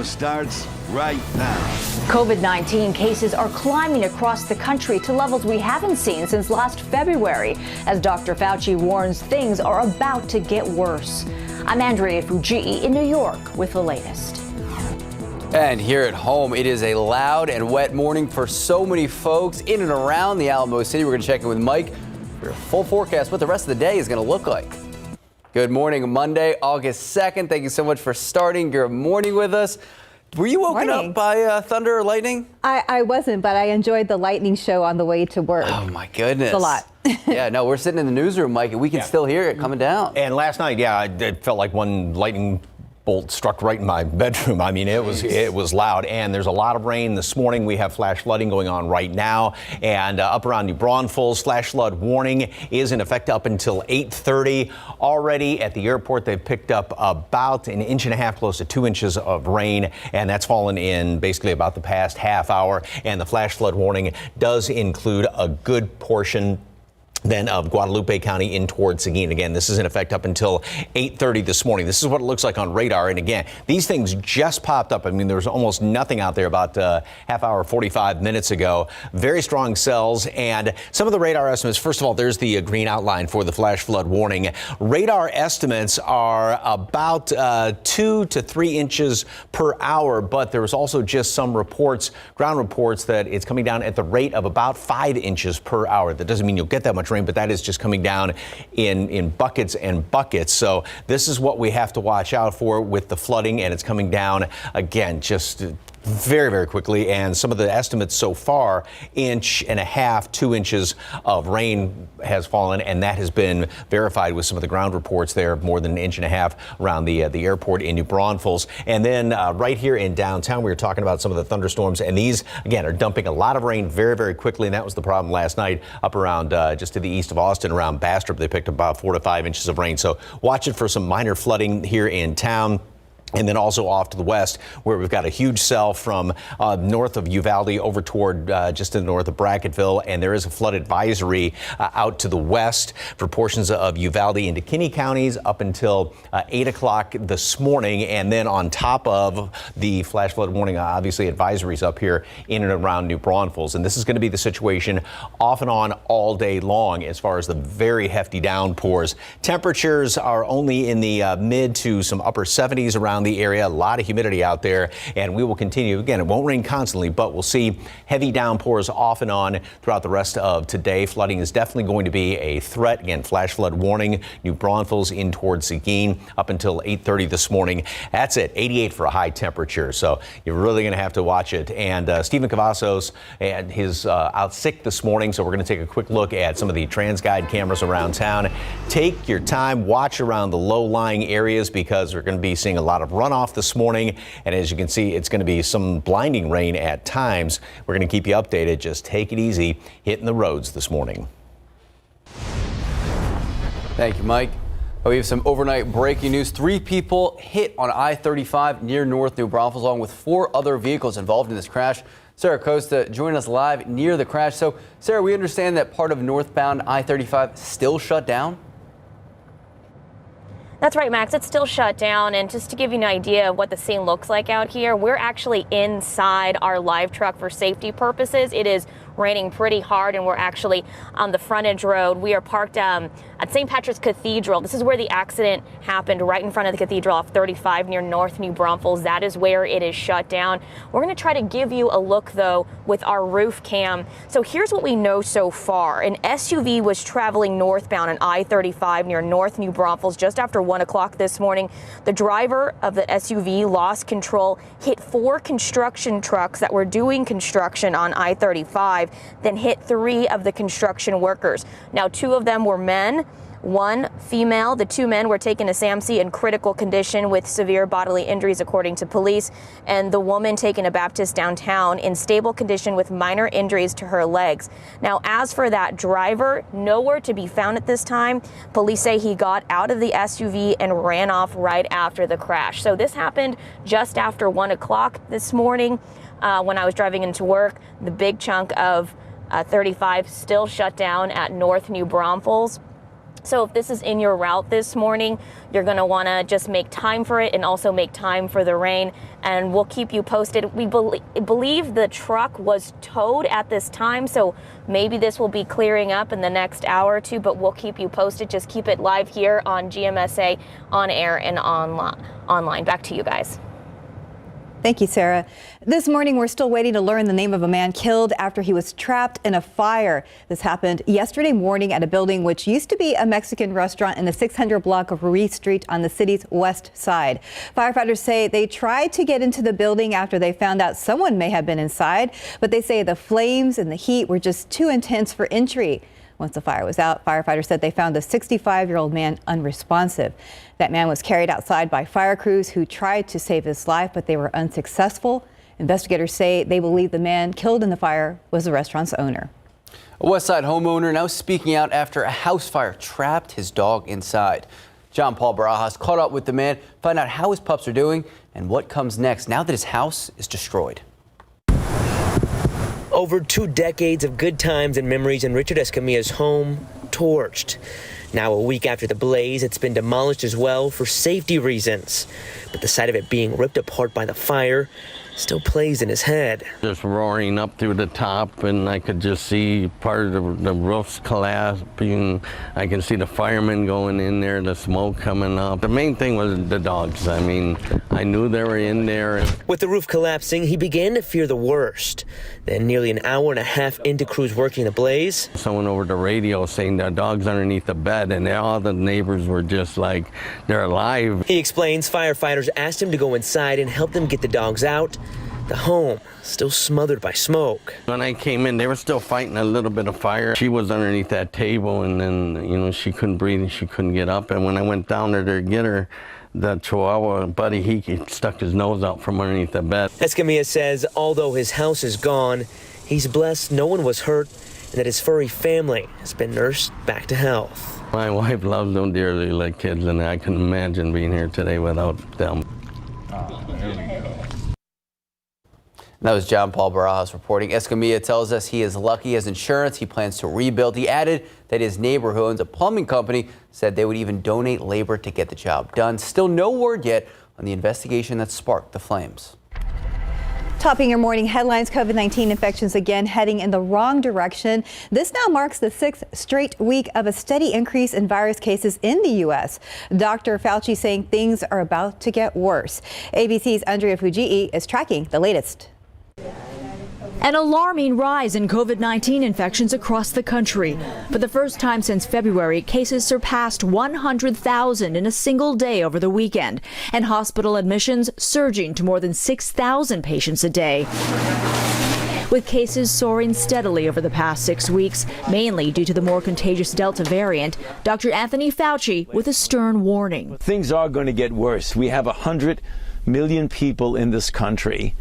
show starts right now. COVID-19 cases are climbing across the country to levels we haven't seen since last February, as Dr. Fauci warns things are about to get worse. I'm Andrea Fujii in New York with the latest. And here at home, it is a loud and wet morning for so many folks in and around the Alamo City. We're going to check in with Mike for a full forecast, what the rest of the day is going to look like. Good morning, Monday, August 2nd. Thank you so much for starting your morning with us. Were you woken up by thunder or lightning? I wasn't, but I enjoyed the lightning show on the way to work. Oh, my goodness. It's a lot. Yeah, no, we're sitting in the newsroom, Mike, and we can still hear it coming down. And last night, it felt like one lightning bolt struck right in my bedroom. I mean, it was loud, and there's a lot of rain this morning. We have flash flooding going on right now, and up around New Braunfels, flash flood warning is in effect up until 8:30. Already at the airport, they've picked up about 1.5 inches, close to 2 inches of rain, and that's fallen in basically about the past half hour. And the flash flood warning does include a good portion then of Guadalupe County in towards Seguin. Again, this is in effect up until 8:30 this morning. This is what it looks like on radar. And again, these things just popped up. I mean, there was almost nothing out there about half hour, 45 minutes ago. Very strong cells. And some of the radar estimates, first of all, there's the green outline for the flash flood warning. Radar estimates are about 2 to 3 inches per hour. But there was also just some reports, ground reports, that it's coming down at the rate of about 5 inches per hour. That doesn't mean you'll get that much rain, but that is just coming down in buckets and buckets. So this is what we have to watch out for with the flooding, and it's coming down again just very, very quickly. And some of the estimates so far, 1.5 to 2 inches of rain has fallen, and that has been verified with some of the ground reports there, more than 1.5 inches around the airport in New Braunfels. And then right here in downtown, we were talking about some of the thunderstorms, and these again are dumping a lot of rain very, very quickly. And that was the problem last night up around just to the east of Austin, around Bastrop. They picked up about 4 to 5 inches of rain. So watch it for some minor flooding here in town. And then also off to the west, where we've got a huge cell from north of Uvalde over toward just to the north of Brackettville. And there is a flood advisory out to the west for portions of Uvalde into Kinney counties up until 8 o'clock this morning. And then on top of the flash flood warning, obviously advisories up here in and around New Braunfels. And this is going to be the situation off and on all day long as far as the very hefty downpours. Temperatures are only in the mid to some upper 70s around the area. A lot of humidity out there, and we will continue. Again, it won't rain constantly, but we'll see heavy downpours off and on throughout the rest of today. Flooding is definitely going to be a threat. Again, flash flood warning, New Braunfels in towards Seguin up until 8:30 this morning. That's it, 88 for a high temperature. So you're really going to have to watch it. And Stephen Cavazos and his out sick this morning. So we're going to take a quick look at some of the TransGuide cameras around town. Take your time, watch around the low-lying areas, because we're going to be seeing a lot of runoff this morning. And as you can see, it's going to be some blinding rain at times. We're going to keep you updated. Just take it easy hitting the roads this morning. Thank you, Mike. We have some overnight breaking news. 3 people hit on I-35 near North New Braunfels, along with 4 other vehicles involved in this crash. Sarah Costa joining us live near the crash. So, Sarah, we understand that part of northbound I-35 still shut down? That's right, Max. It's still shut down. And just to give you an idea of what the scene looks like out here, we're actually inside our live truck for safety purposes. It is raining pretty hard, and we're actually on the frontage road. We are parked at St. Patrick's Cathedral. This is where the accident happened, right in front of the cathedral off 35 near North New Braunfels. That is where it is shut down. We're going to try to give you a look, though, with our roof cam. So here's what we know so far. An SUV was traveling northbound on I-35 near North New Braunfels just after 1 o'clock this morning. The driver of the SUV lost control, hit 4 construction trucks that were doing construction on I-35, then hit 3 of the construction workers. Now, 2 of them were men, 1 female. The 2 men were taken to SAMC in critical condition with severe bodily injuries, according to police, and the woman taken to Baptist downtown in stable condition with minor injuries to her legs. Now, as for that driver, nowhere to be found at this time. Police say he got out of the SUV and ran off right after the crash. So this happened just after 1 o'clock this morning when I was driving into work. The big chunk of 35 still shut down at North New Braunfels. So if this is in your route this morning, you're going to want to just make time for it and also make time for the rain, and we'll keep you posted. We believe the truck was towed at this time, so maybe this will be clearing up in the next hour or two, but we'll keep you posted. Just keep it live here on GMSA on air and online. Back to you guys. Thank you, Sarah. This morning, we're still waiting to learn the name of a man killed after he was trapped in a fire. This happened yesterday morning at a building which used to be a Mexican restaurant in the 600 block of Ruiz Street on the city's west side. Firefighters say they tried to get into the building after they found out someone may have been inside, but they say the flames and the heat were just too intense for entry. Once the fire was out, firefighters said they found a 65-year-old man unresponsive. That man was carried outside by fire crews who tried to save his life, but they were unsuccessful. Investigators say they believe the man killed in the fire was the restaurant's owner. A West Side homeowner now speaking out after a house fire trapped his dog inside. John Paul Barajas caught up with the man, find out how his pups are doing and what comes next now that his house is destroyed. Over 2 decades of good times and memories in Richard Escamilla's home torched. Now, a week after the blaze, it's been demolished as well for safety reasons. But the sight of it being ripped apart by the fire still plays in his head. Just roaring up through the top, and I could just see part of the roofs collapsing. I can see the firemen going in there, the smoke coming up. The main thing was the dogs. I mean, I knew they were in there. With the roof collapsing, he began to fear the worst. Then nearly an hour and a half into crews working the blaze, someone over the radio saying the dog's underneath the bed, and all the neighbors were just like, they're alive. He explains firefighters asked him to go inside and help them get the dogs out. The home still smothered by smoke. When I came in, they were still fighting a little bit of fire. She was underneath that table, and then, she couldn't breathe and she couldn't get up. And when I went down there to get her, the Chihuahua buddy, he stuck his nose out from underneath the bed. Escamilla says although his house is gone, he's blessed no one was hurt and that his furry family has been nursed back to health. My wife loves them dearly like kids, and I can imagine being here today without them. That was John Paul Barajas reporting. Escamilla tells us he is lucky he has insurance. He plans to rebuild. He added that his neighbor, who owns a plumbing company, said they would even donate labor to get the job done. Still no word yet on the investigation that sparked the flames. Topping your morning headlines, COVID-19 infections again heading in the wrong direction. This now marks the 6th straight week of a steady increase in virus cases in the U.S. Dr. Fauci saying things are about to get worse. ABC's Andrea Fujii is tracking the latest. An alarming rise in COVID-19 infections across the country. For the first time since February, cases surpassed 100,000 in a single day over the weekend, and hospital admissions surging to more than 6,000 patients a day. With cases soaring steadily over the past 6 weeks, mainly due to the more contagious Delta variant, Dr. Anthony Fauci with a stern warning. Things are going to get worse. We have 100 million people in this country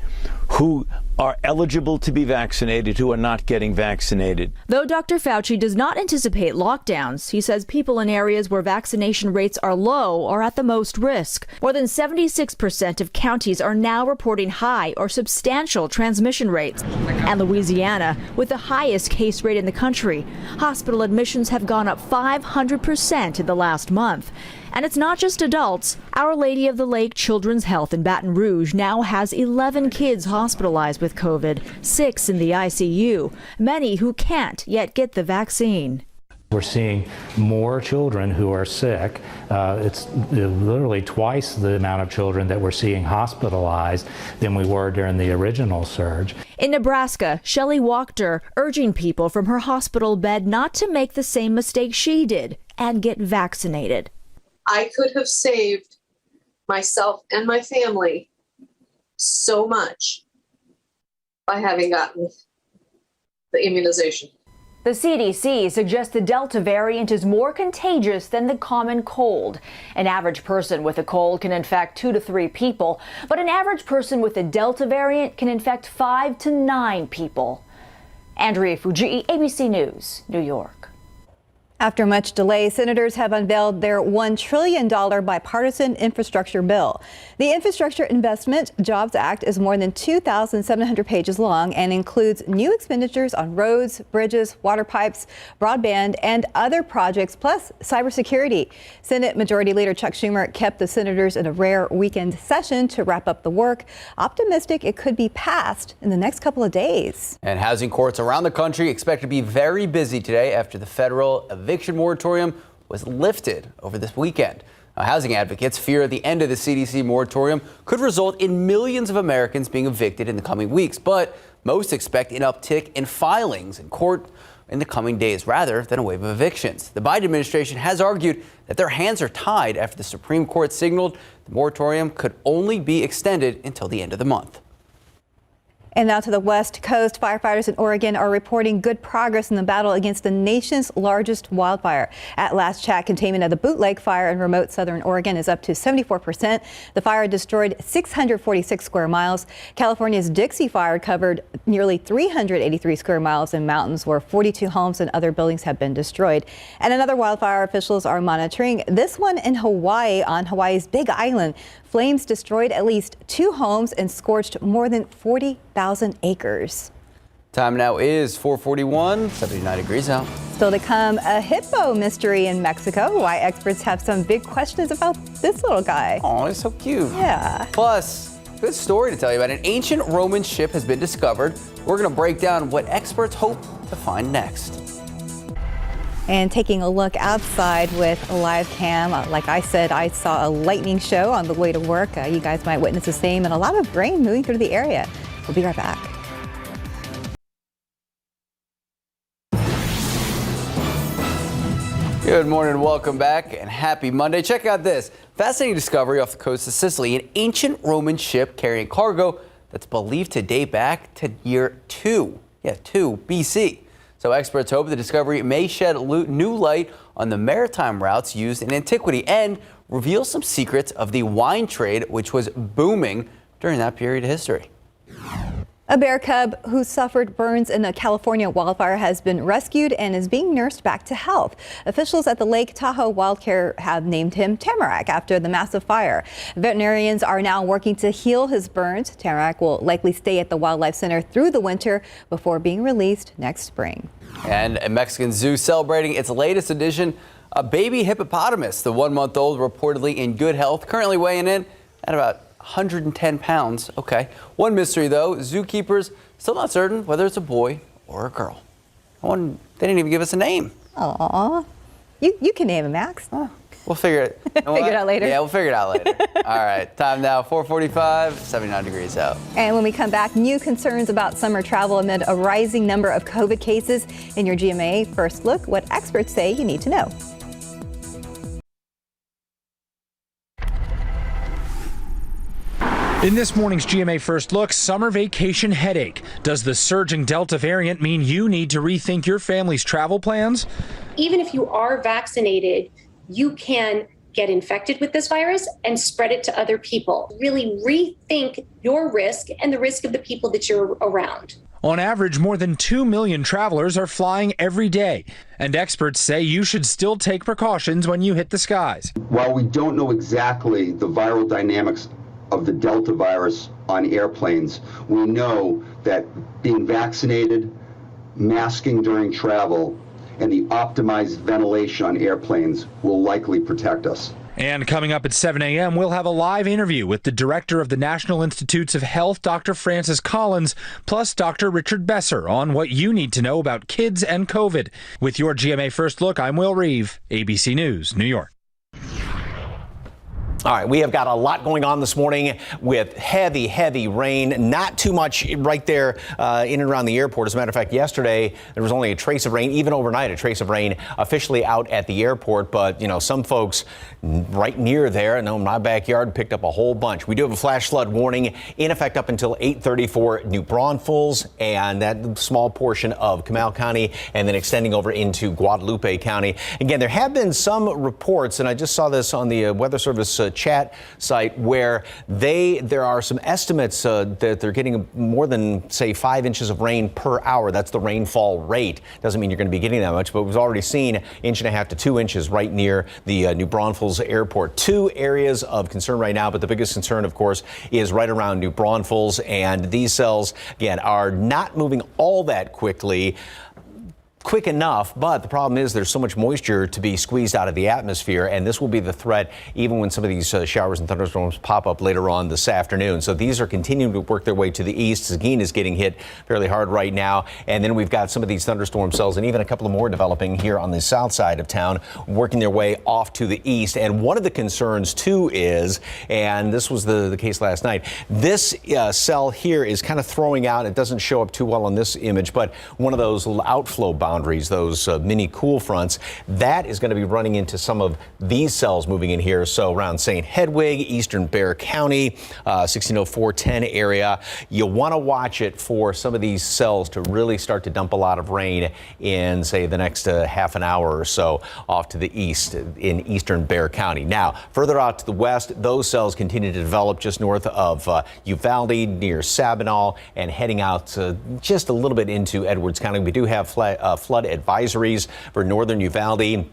who are eligible to be vaccinated who are not getting vaccinated. Though Dr. Fauci does not anticipate lockdowns, he says people in areas where vaccination rates are low are at the most risk. More than 76% of counties are now reporting high or substantial transmission rates. And Louisiana, with the highest case rate in the country, hospital admissions have gone up 500% in the last month. And it's not just adults. Our Lady of the Lake Children's Health in Baton Rouge now has 11 kids hospitalized with COVID, 6 in the ICU, many who can't yet get the vaccine. We're seeing more children who are sick. It's literally twice the amount of children that we're seeing hospitalized than we were during the original surge. In Nebraska, Shelley Wachter urging people from her hospital bed not to make the same mistake she did and get vaccinated. I could have saved myself and my family so much by having gotten the immunization. The CDC suggests the Delta variant is more contagious than the common cold. An average person with a cold can infect 2 to 3 people, but an average person with the Delta variant can infect 5 to 9 people. Andrea Fujii, ABC News, New York. After much delay, senators have unveiled their $1 trillion bipartisan infrastructure bill. The Infrastructure Investment Jobs Act is more than 2,700 pages long and includes new expenditures on roads, bridges, water pipes, broadband, and other projects, plus cybersecurity. Senate Majority Leader Chuck Schumer kept the senators in a rare weekend session to wrap up the work, optimistic it could be passed in the next couple of days. And housing courts around the country expect to be very busy today after the federal eviction moratorium was lifted over this weekend. Now, housing advocates fear the end of the CDC moratorium could result in millions of Americans being evicted in the coming weeks, but most expect an uptick in filings in court in the coming days rather than a wave of evictions. The Biden administration has argued that their hands are tied after the Supreme Court signaled the moratorium could only be extended until the end of the month. And now to the West Coast. Firefighters in Oregon are reporting good progress in the battle against the nation's largest wildfire. At last check, containment of the Boot Lake fire in remote southern Oregon is up to 74%. The fire destroyed 646 square miles. California's Dixie Fire covered nearly 383 square miles in mountains where 42 homes and other buildings have been destroyed. And another wildfire officials are monitoring, this one in Hawaii on Hawaii's Big Island. Flames destroyed at least 2 homes and scorched more than 40,000 acres. Time now is 4:41, 79 degrees out. Still to come, a hippo mystery in Mexico. Why experts have some big questions about this little guy. Oh, he's so cute. Yeah. Plus, good story to tell you about. An ancient Roman ship has been discovered. We're going to break down what experts hope to find next. And taking a look outside with a live cam. Like I said, I saw a lightning show on the way to work. You guys might witness the same, and a lot of rain moving through the area. We'll be right back. Good morning, welcome back, and happy Monday. Check out this fascinating discovery off the coast of Sicily. An ancient Roman ship carrying cargo that's believed to date back to year 2 BC. So experts hope the discovery may shed new light on the maritime routes used in antiquity and reveal some secrets of the wine trade, which was booming during that period of history. A bear cub who suffered burns in a California wildfire has been rescued and is being nursed back to health. Officials at the Lake Tahoe Wildcare have named him Tamarack after the massive fire. Veterinarians are now working to heal his burns. Tamarack will likely stay at the Wildlife Center through the winter before being released next spring. And a Mexican zoo celebrating its latest addition, a baby hippopotamus. The 1-month-old reportedly in good health, currently weighing in at about 110 pounds. Okay. One mystery, though, zookeepers still not certain whether it's a boy or a girl. They didn't even give us a name. Aw. You can name him, Max. Oh, we'll figure it. You know figure it out later. Yeah, we'll figure it out later. All right. Time now, 4:45, 79 degrees out. And when we come back, new concerns about summer travel amid a rising number of COVID cases. In your GMA First Look, what experts say you need to know. In this morning's GMA First Look, summer vacation headache. Does the surging Delta variant mean you need to rethink your family's travel plans? Even if you are vaccinated, you can get infected with this virus and spread it to other people. Really rethink your risk and the risk of the people that you're around. On average, more than 2 million travelers are flying every day, and experts say you should still take precautions when you hit the skies. While we don't know exactly the viral dynamics of the Delta virus on airplanes, we know that being vaccinated, masking during travel, and the optimized ventilation on airplanes will likely protect us. And coming up at 7 a.m., we'll have a live interview with the director of the National Institutes of Health, Dr. Francis Collins, plus Dr. Richard Besser on what you need to know about kids and COVID. With your GMA First Look, I'm Will Reeve, ABC News, New York. All right, we have got a lot going on this morning with heavy rain. Not too much right there in and around the airport. As a matter of fact, yesterday there was only a trace of rain, even overnight, a trace of rain officially out at the airport. But, you know, some folks right near there, I know in my backyard, picked up a whole bunch. We do have a flash flood warning in effect up until 8:30 for New Braunfels and that small portion of Comal County and then extending over into Guadalupe County. Again, there have been some reports, and I just saw this on the Weather Service chat site where there are some estimates that they're getting more than, say, 5 inches of rain per hour. That's the rainfall rate. Doesn't mean you're going to be getting that much, but we've already seen 1.5 to 2 inches right near the New Braunfels airport. 2 areas of concern right now, but the biggest concern, of course, is right around New Braunfels. And these cells, again, are not moving all that quick enough, but the problem is there's so much moisture to be squeezed out of the atmosphere, and this will be the threat even when some of these showers and thunderstorms pop up later on this afternoon. So these are continuing to work their way to the east. Seguin is getting hit fairly hard right now, and then we've got some of these thunderstorm cells and even a couple of more developing here on the south side of town, working their way off to the east. And one of the concerns too is, and this was the case last night, this cell here is kind of throwing out, it doesn't show up too well on this image, but one of those outflow boundaries, those mini cool fronts, that is going to be running into some of these cells moving in here. So around St. Hedwig, eastern Bexar County, 160410 area, you want to watch it for some of these cells to really start to dump a lot of rain in, say, the next half an hour or so off to the east in eastern Bexar County. Now, further out to the west, those cells continue to develop just north of Uvalde, near Sabinal, and heading out just a little bit into Edwards County. We do have flood advisories for northern Uvalde,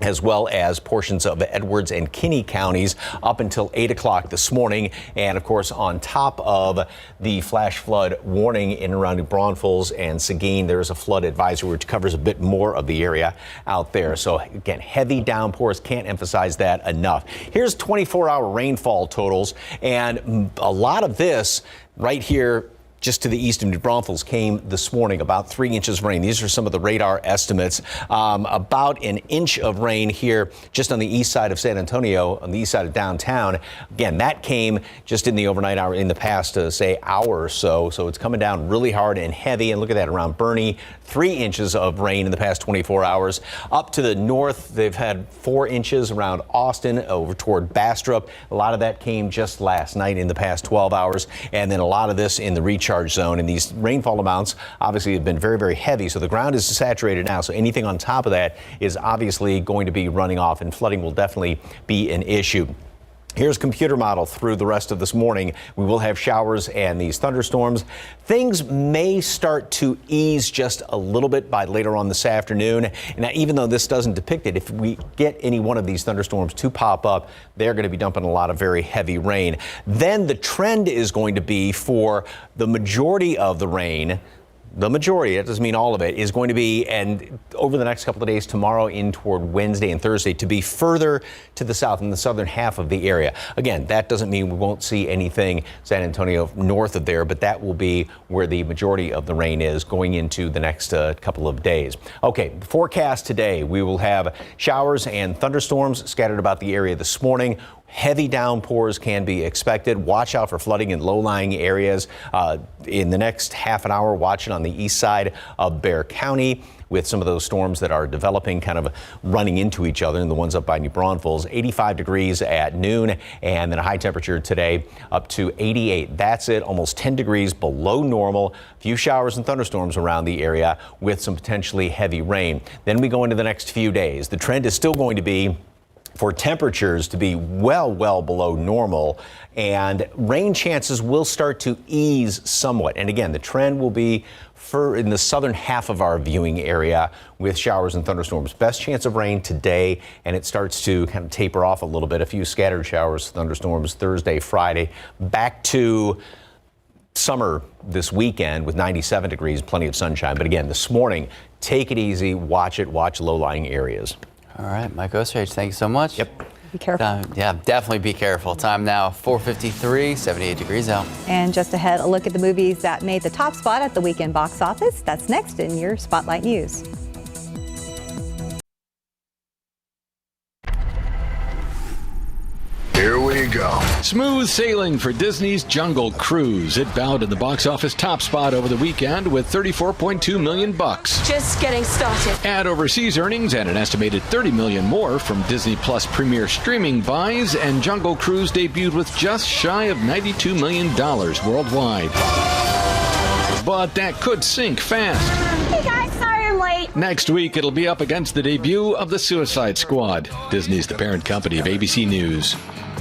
as well as portions of Edwards and Kinney counties up until 8 o'clock this morning. And of course, on top of the flash flood warning in and around New Braunfels and Seguin, there is a flood advisory which covers a bit more of the area out there. So again, heavy downpours, can't emphasize that enough. Here's 24-hour rainfall totals, and a lot of this right here just to the east of New Braunfels came this morning, about 3 inches of rain. These are some of the radar estimates. About an inch of rain here just on the east side of San Antonio, on the east side of downtown. Again, that came just in the overnight hour, in the past, say, hour or so. So it's coming down really hard and heavy. And look at that, around Bernie, 3 inches of rain in the past 24 hours. Up to the north, they've had 4 inches around Austin, over toward Bastrop. A lot of that came just last night in the past 12 hours. And then a lot of this in the recharge zone, and these rainfall amounts obviously have been very, very heavy, so the ground is saturated now, so anything on top of that is obviously going to be running off, and flooding will definitely be an issue. Here's computer model through the rest of this morning. We will have showers and these thunderstorms. Things may start to ease just a little bit by later on this afternoon. Now, even though this doesn't depict it, if we get any one of these thunderstorms to pop up, they're going to be dumping a lot of very heavy rain. Then the trend is going to be for the majority of the rain. The majority, that doesn't mean all of it, is going to be, and over the next couple of days, tomorrow in toward Wednesday and Thursday, to be further to the south in the southern half of the area. Again, that doesn't mean we won't see anything San Antonio north of there, but that will be where the majority of the rain is going into the next couple of days. Okay, the forecast today, we will have showers and thunderstorms scattered about the area this morning. Heavy downpours can be expected. Watch out for flooding in low-lying areas. In the next half an hour, watch it on the east side of Bexar County, with some of those storms that are developing, kind of running into each other, and the ones up by New Braunfels. 85 degrees at noon, and then a high temperature today up to 88. That's it, almost 10 degrees below normal. A few showers and thunderstorms around the area with some potentially heavy rain. Then we go into the next few days. The trend is still going to be for temperatures to be well below normal, and rain chances will start to ease somewhat. And again, the trend will be in the southern half of our viewing area with showers and thunderstorms. Best chance of rain today, and it starts to kind of taper off a little bit. A few scattered showers, thunderstorms Thursday, Friday. Back to summer this weekend with 97 degrees, plenty of sunshine. But again, this morning, take it easy, watch low-lying areas. All right, Mike Osterhage, thank you so much. Yep. Be careful. Yeah, definitely be careful. Time now, 4:53, 78 degrees out. And just ahead, a look at the movies that made the top spot at the weekend box office. That's next in your Spotlight News. Here we go. Smooth sailing for Disney's Jungle Cruise. It bowed to the box office top spot over the weekend with $34.2 million. Just getting started. Add overseas earnings and an estimated $30 million more from Disney Plus premier streaming buys, and Jungle Cruise debuted with just shy of $92 million worldwide. But that could sink fast. Hey guys, sorry I'm late. Next week, it'll be up against the debut of The Suicide Squad. Disney's the parent company of ABC News.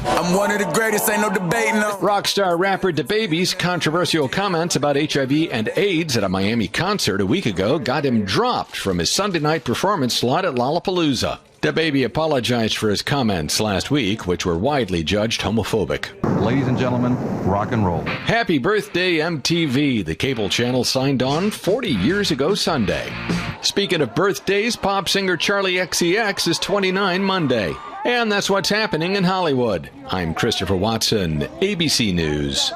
I'm one of the greatest, ain't no debating. Rock star rapper DaBaby's controversial comments about HIV and AIDS at a Miami concert a week ago got him dropped from his Sunday night performance slot at Lollapalooza. DaBaby apologized for his comments last week, which were widely judged homophobic. Ladies and gentlemen, rock and roll. Happy birthday, MTV. The cable channel signed on 40 years ago Sunday. Speaking of birthdays, pop singer Charli XCX is 29 Monday. And that's what's happening in Hollywood. I'm Christopher Watson, ABC News.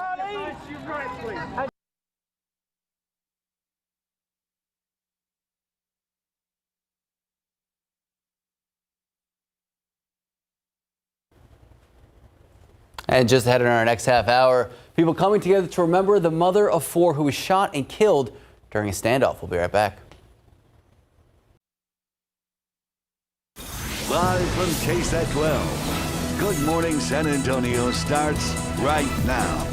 And just ahead in our next half hour, people coming together to remember the mother of 4 who was shot and killed during a standoff. We'll be right back. Live from KSAT 12. Good Morning San Antonio starts right now.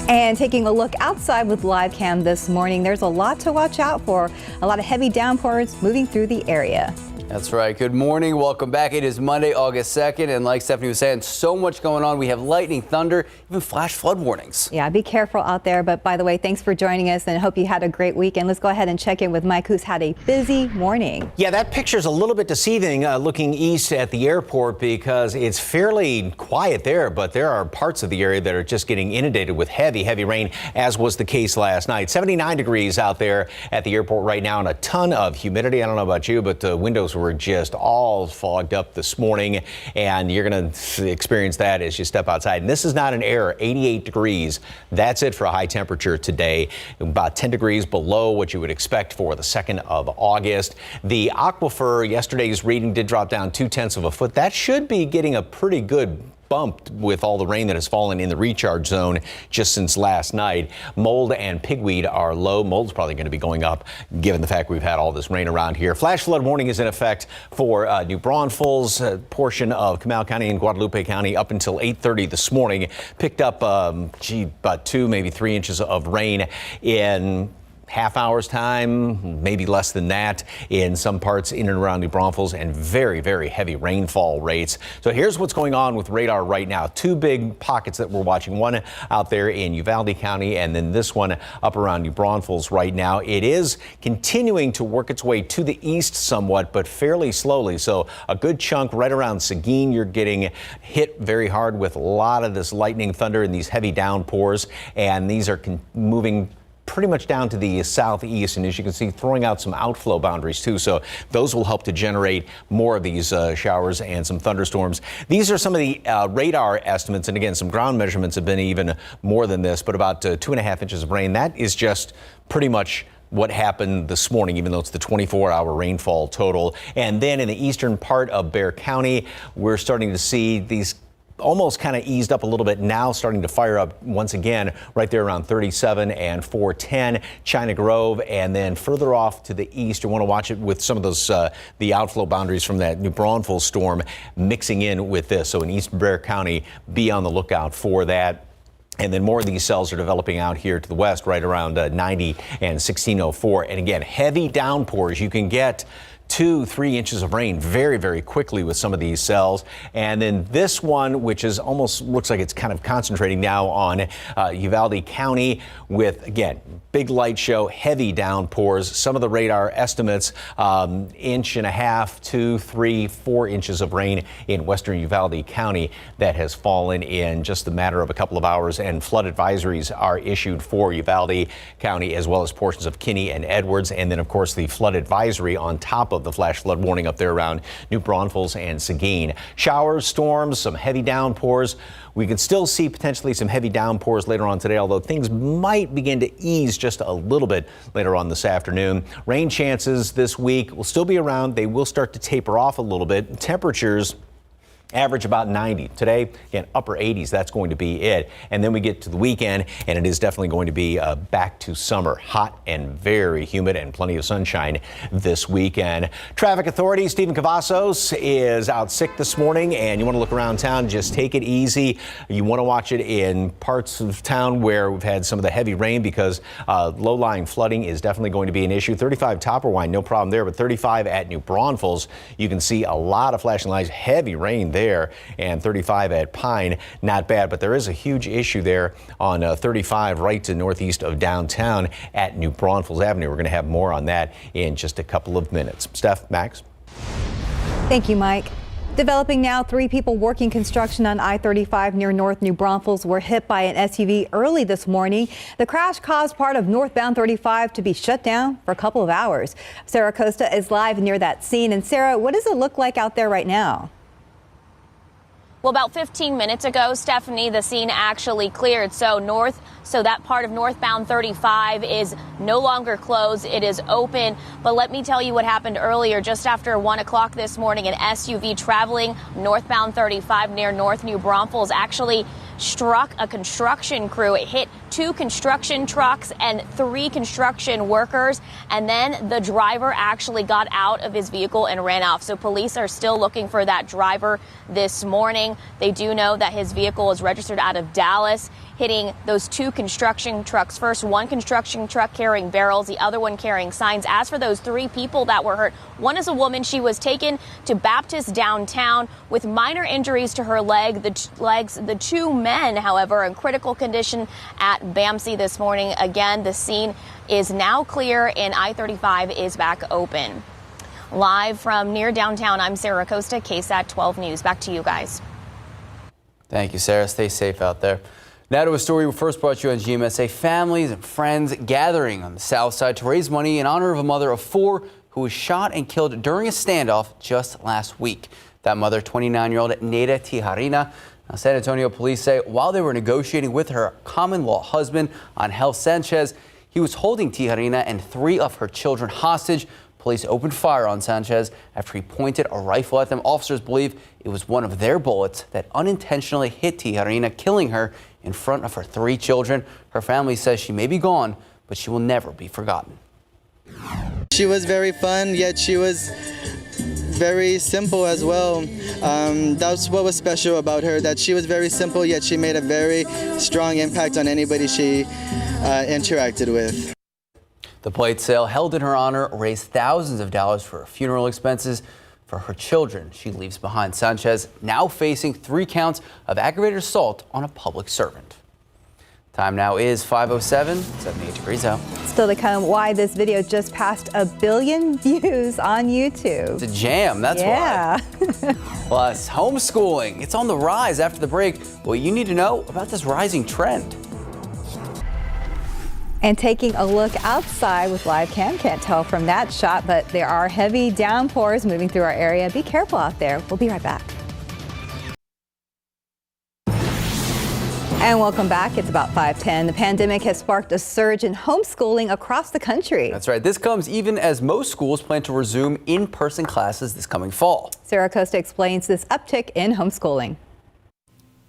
And taking a look outside with live cam this morning, there's a lot to watch out for. A lot of heavy downpours moving through the area. That's right. Good morning. Welcome back. It is Monday, August 2nd. And like Stephanie was saying, so much going on. We have lightning, thunder, even flash flood warnings. Yeah, be careful out there. But by the way, thanks for joining us and I hope you had a great weekend. Let's go ahead and check in with Mike, who's had a busy morning. Yeah, that picture's a little bit deceiving looking east at the airport because it's fairly quiet there, but there are parts of the area that are just getting inundated with heavy, heavy rain, as was the case last night. 79 degrees out there at the airport right now and a ton of humidity. I don't know about you, but the windows were just all fogged up this morning, and you're going to experience that as you step outside. And this is not an error. 88 degrees. That's it for a high temperature today. About 10 degrees below what you would expect for the 2nd of August. The aquifer, yesterday's reading did drop down 0.2 of a foot. That should be getting a pretty good bumped with all the rain that has fallen in the recharge zone just since last night. Mold and pigweed are low. Mold's probably going to be going up given the fact we've had all this rain around here. Flash flood warning is in effect for New Braunfels, a portion of Comal County and Guadalupe County up until 8:30 this morning. Picked up about 2, maybe 3 inches of rain in half hour's time, maybe less than that in some parts in and around New Braunfels, and very, very heavy rainfall rates. So here's what's going on with radar right now. 2 big pockets that we're watching, one out there in Uvalde County and then this one up around New Braunfels right now. It is continuing to work its way to the east somewhat, but fairly slowly. So a good chunk right around Seguin, you're getting hit very hard with a lot of this lightning, thunder, and these heavy downpours, and these are moving pretty much down to the southeast, and as you can see, throwing out some outflow boundaries too. So those will help to generate more of these showers and some thunderstorms. These are some of the radar estimates, and again, some ground measurements have been even more than this, but about 2.5 inches of rain. That is just pretty much what happened this morning, even though it's the 24-hour rainfall total. And then in the eastern part of Bexar County, we're starting to see these almost kind of eased up a little bit now, starting to fire up once again right there around 37 and 410 China Grove, and then further off to the east, you want to watch it with some of those the outflow boundaries from that New Braunfels storm mixing in with this. So in East Bexar County, be on the lookout for that. And then more of these cells are developing out here to the west, right around 90 and 1604. And again, heavy downpours. You can get 2-3 inches of rain very, very quickly with some of these cells. And then this one, which is almost looks like it's kind of concentrating now on Uvalde County with, again, big light show, heavy downpours. Some of the radar estimates, 1.5 inches, 2, 3, 4 inches of rain in western Uvalde County that has fallen in just a matter of a couple of hours. And flood advisories are issued for Uvalde County as well as portions of Kinney and Edwards. And then, of course, the flood advisory on top of the flash flood warning up there around New Braunfels and Seguin. Showers, storms, some heavy downpours. We could still see potentially some heavy downpours later on today, although things might begin to ease just a little bit later on this afternoon. Rain chances this week will still be around. They will start to taper off a little bit. Temperatures average about 90. Today, again, upper 80s, that's going to be it. And then we get to the weekend, and it is definitely going to be back to summer. Hot and very humid and plenty of sunshine this weekend. Traffic authorities, Stephen Cavazos is out sick this morning, and you want to look around town, just take it easy. You want to watch it in parts of town where we've had some of the heavy rain because low-lying flooding is definitely going to be an issue. 35 Topperwine, no problem there, but 35 at New Braunfels, you can see a lot of flashing lights, heavy rain there. there, and 35 at Pine, not bad, but there is a huge issue there on 35 right to northeast of downtown at New Braunfels Avenue. We're going to have more on that in just a couple of minutes. Steph, Max. Thank you, Mike. Developing now, 3 people working construction on I-35 near North New Braunfels were hit by an SUV early this morning. The crash caused part of northbound 35 to be shut down for a couple of hours. Sarah Costa is live near that scene. And Sarah, what does it look like out there right now? Well, about 15 minutes ago, Stephanie, the scene actually cleared. So that part of northbound 35 is no longer closed. It is open. But let me tell you what happened earlier. Just after 1 o'clock this morning, an SUV traveling northbound 35 near North New Braunfels actually struck a construction crew. It hit 2 construction trucks and 3 construction workers. And then the driver actually got out of his vehicle and ran off. So police are still looking for that driver this morning. They do know that his vehicle is registered out of Dallas, hitting those 2 construction trucks. First, one construction truck carrying barrels, the other one carrying signs. As for those 3 people that were hurt, one is a woman. She was taken to Baptist downtown with minor injuries to her legs. The 2 men, however, are in critical condition at BAMC this morning. Again, the scene is now clear and I-35 is back open. Live from near downtown, I'm Sarah Costa, KSAT 12 News. Back to you guys. Thank you, Sarah. Stay safe out there. Now to a story we first brought you on GMSA. Families and friends gathering on the south side to raise money in honor of a mother of 4 who was shot and killed during a standoff just last week. That mother, 29-year-old Neida Tijerina. Now, San Antonio police say while they were negotiating with her common-law husband, Angel Sanchez, he was holding Tijerina and 3 of her children hostage. Police opened fire on Sanchez after he pointed a rifle at them. Officers believe it was one of their bullets that unintentionally hit Tijerina, killing her in front of her 3 children. Her family says she may be gone, but she will never be forgotten. She was very fun, yet she was very simple as well. That's what was special about her, that she was very simple, yet she made a very strong impact on anybody she interacted with. The plate sale held in her honor raised thousands of dollars for funeral expenses for her children she leaves behind. Sanchez now facing 3 counts of aggravated assault on a public servant. Time now is 5:07, 78 degrees out. Still to come, why this video just passed 1 billion views on YouTube. It's a jam, that's why. Plus, homeschooling. It's on the rise after the break. What you need to know about this rising trend. And taking a look outside with live cam, can't tell from that shot, but there are heavy downpours moving through our area. Be careful out there. We'll be right back. And welcome back. It's about 5:10. The pandemic has sparked a surge in homeschooling across the country. That's right. This comes even as most schools plan to resume in-person classes this coming fall. Sarah Costa explains this uptick in homeschooling.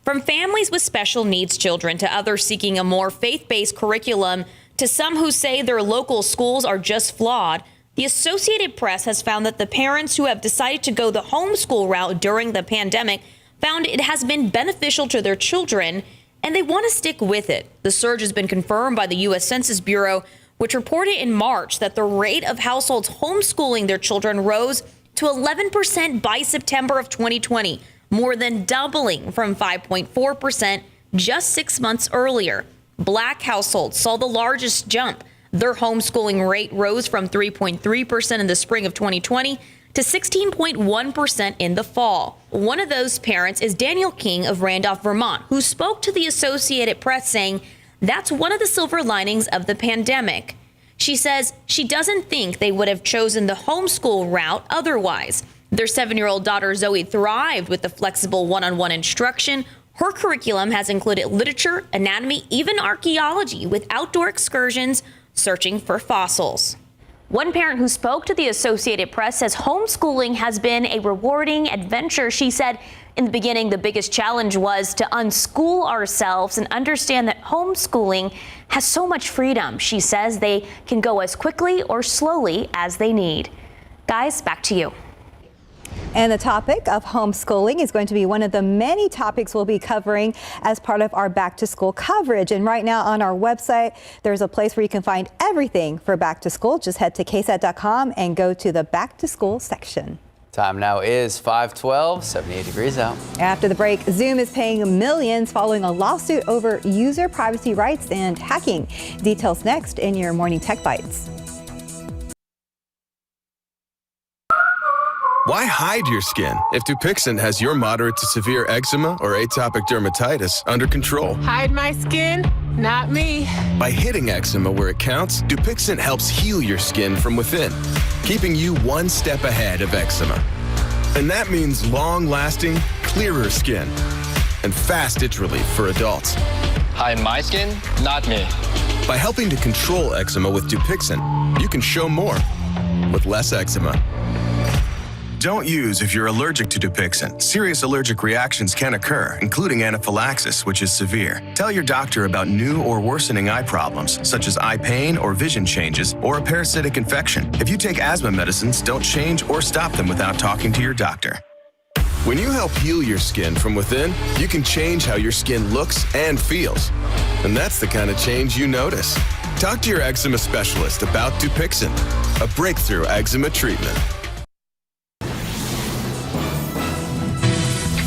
From families with special needs children to others seeking a more faith-based curriculum to some who say their local schools are just flawed, the Associated Press has found that the parents who have decided to go the homeschool route during the pandemic found it has been beneficial to their children, and they want to stick with it. The surge has been confirmed by the U.S. Census Bureau, which reported in March that the rate of households homeschooling their children rose to 11% by September of 2020, more than doubling from 5.4% just 6 months earlier. Black households saw the largest jump. Their homeschooling rate rose from 3.3% in the spring of 2020 to 16.1% in the fall. One of those parents is Daniel King of Randolph, Vermont, who spoke to the Associated Press saying that's one of the silver linings of the pandemic. She says she doesn't think they would have chosen the homeschool route otherwise. Their 7-year-old daughter Zoe thrived with the flexible one-on-one instruction. Her curriculum has included literature, anatomy, even archaeology, with outdoor excursions searching for fossils. One parent who spoke to the Associated Press says homeschooling has been a rewarding adventure. She said in the beginning, the biggest challenge was to unschool ourselves and understand that homeschooling has so much freedom. She says they can go as quickly or slowly as they need. Guys, back to you. And the topic of homeschooling is going to be one of the many topics we'll be covering as part of our back to school coverage. And right now on our website, there's a place where you can find everything for back to school. Just head to ksat.com and go to the back to school section. Time now is 5:12, 78 degrees out. After the break, Zoom is paying millions following a lawsuit over user privacy rights and hacking. Details next in your Morning Tech Bites. Why hide your skin if Dupixent has your moderate to severe eczema or atopic dermatitis under control? Hide my skin? Not me. By hitting eczema where it counts, Dupixent helps heal your skin from within, keeping you one step ahead of eczema. And that means long-lasting, clearer skin and fast itch relief for adults. Hide my skin? Not me. By helping to control eczema with Dupixent, you can show more with less eczema. Don't use if you're allergic to Dupixent. Serious allergic reactions can occur, including anaphylaxis, which is severe. Tell your doctor about new or worsening eye problems, such as eye pain or vision changes, or a parasitic infection. If you take asthma medicines, don't change or stop them without talking to your doctor. When you help heal your skin from within, you can change how your skin looks and feels. And that's the kind of change you notice. Talk to your eczema specialist about Dupixent, a breakthrough eczema treatment.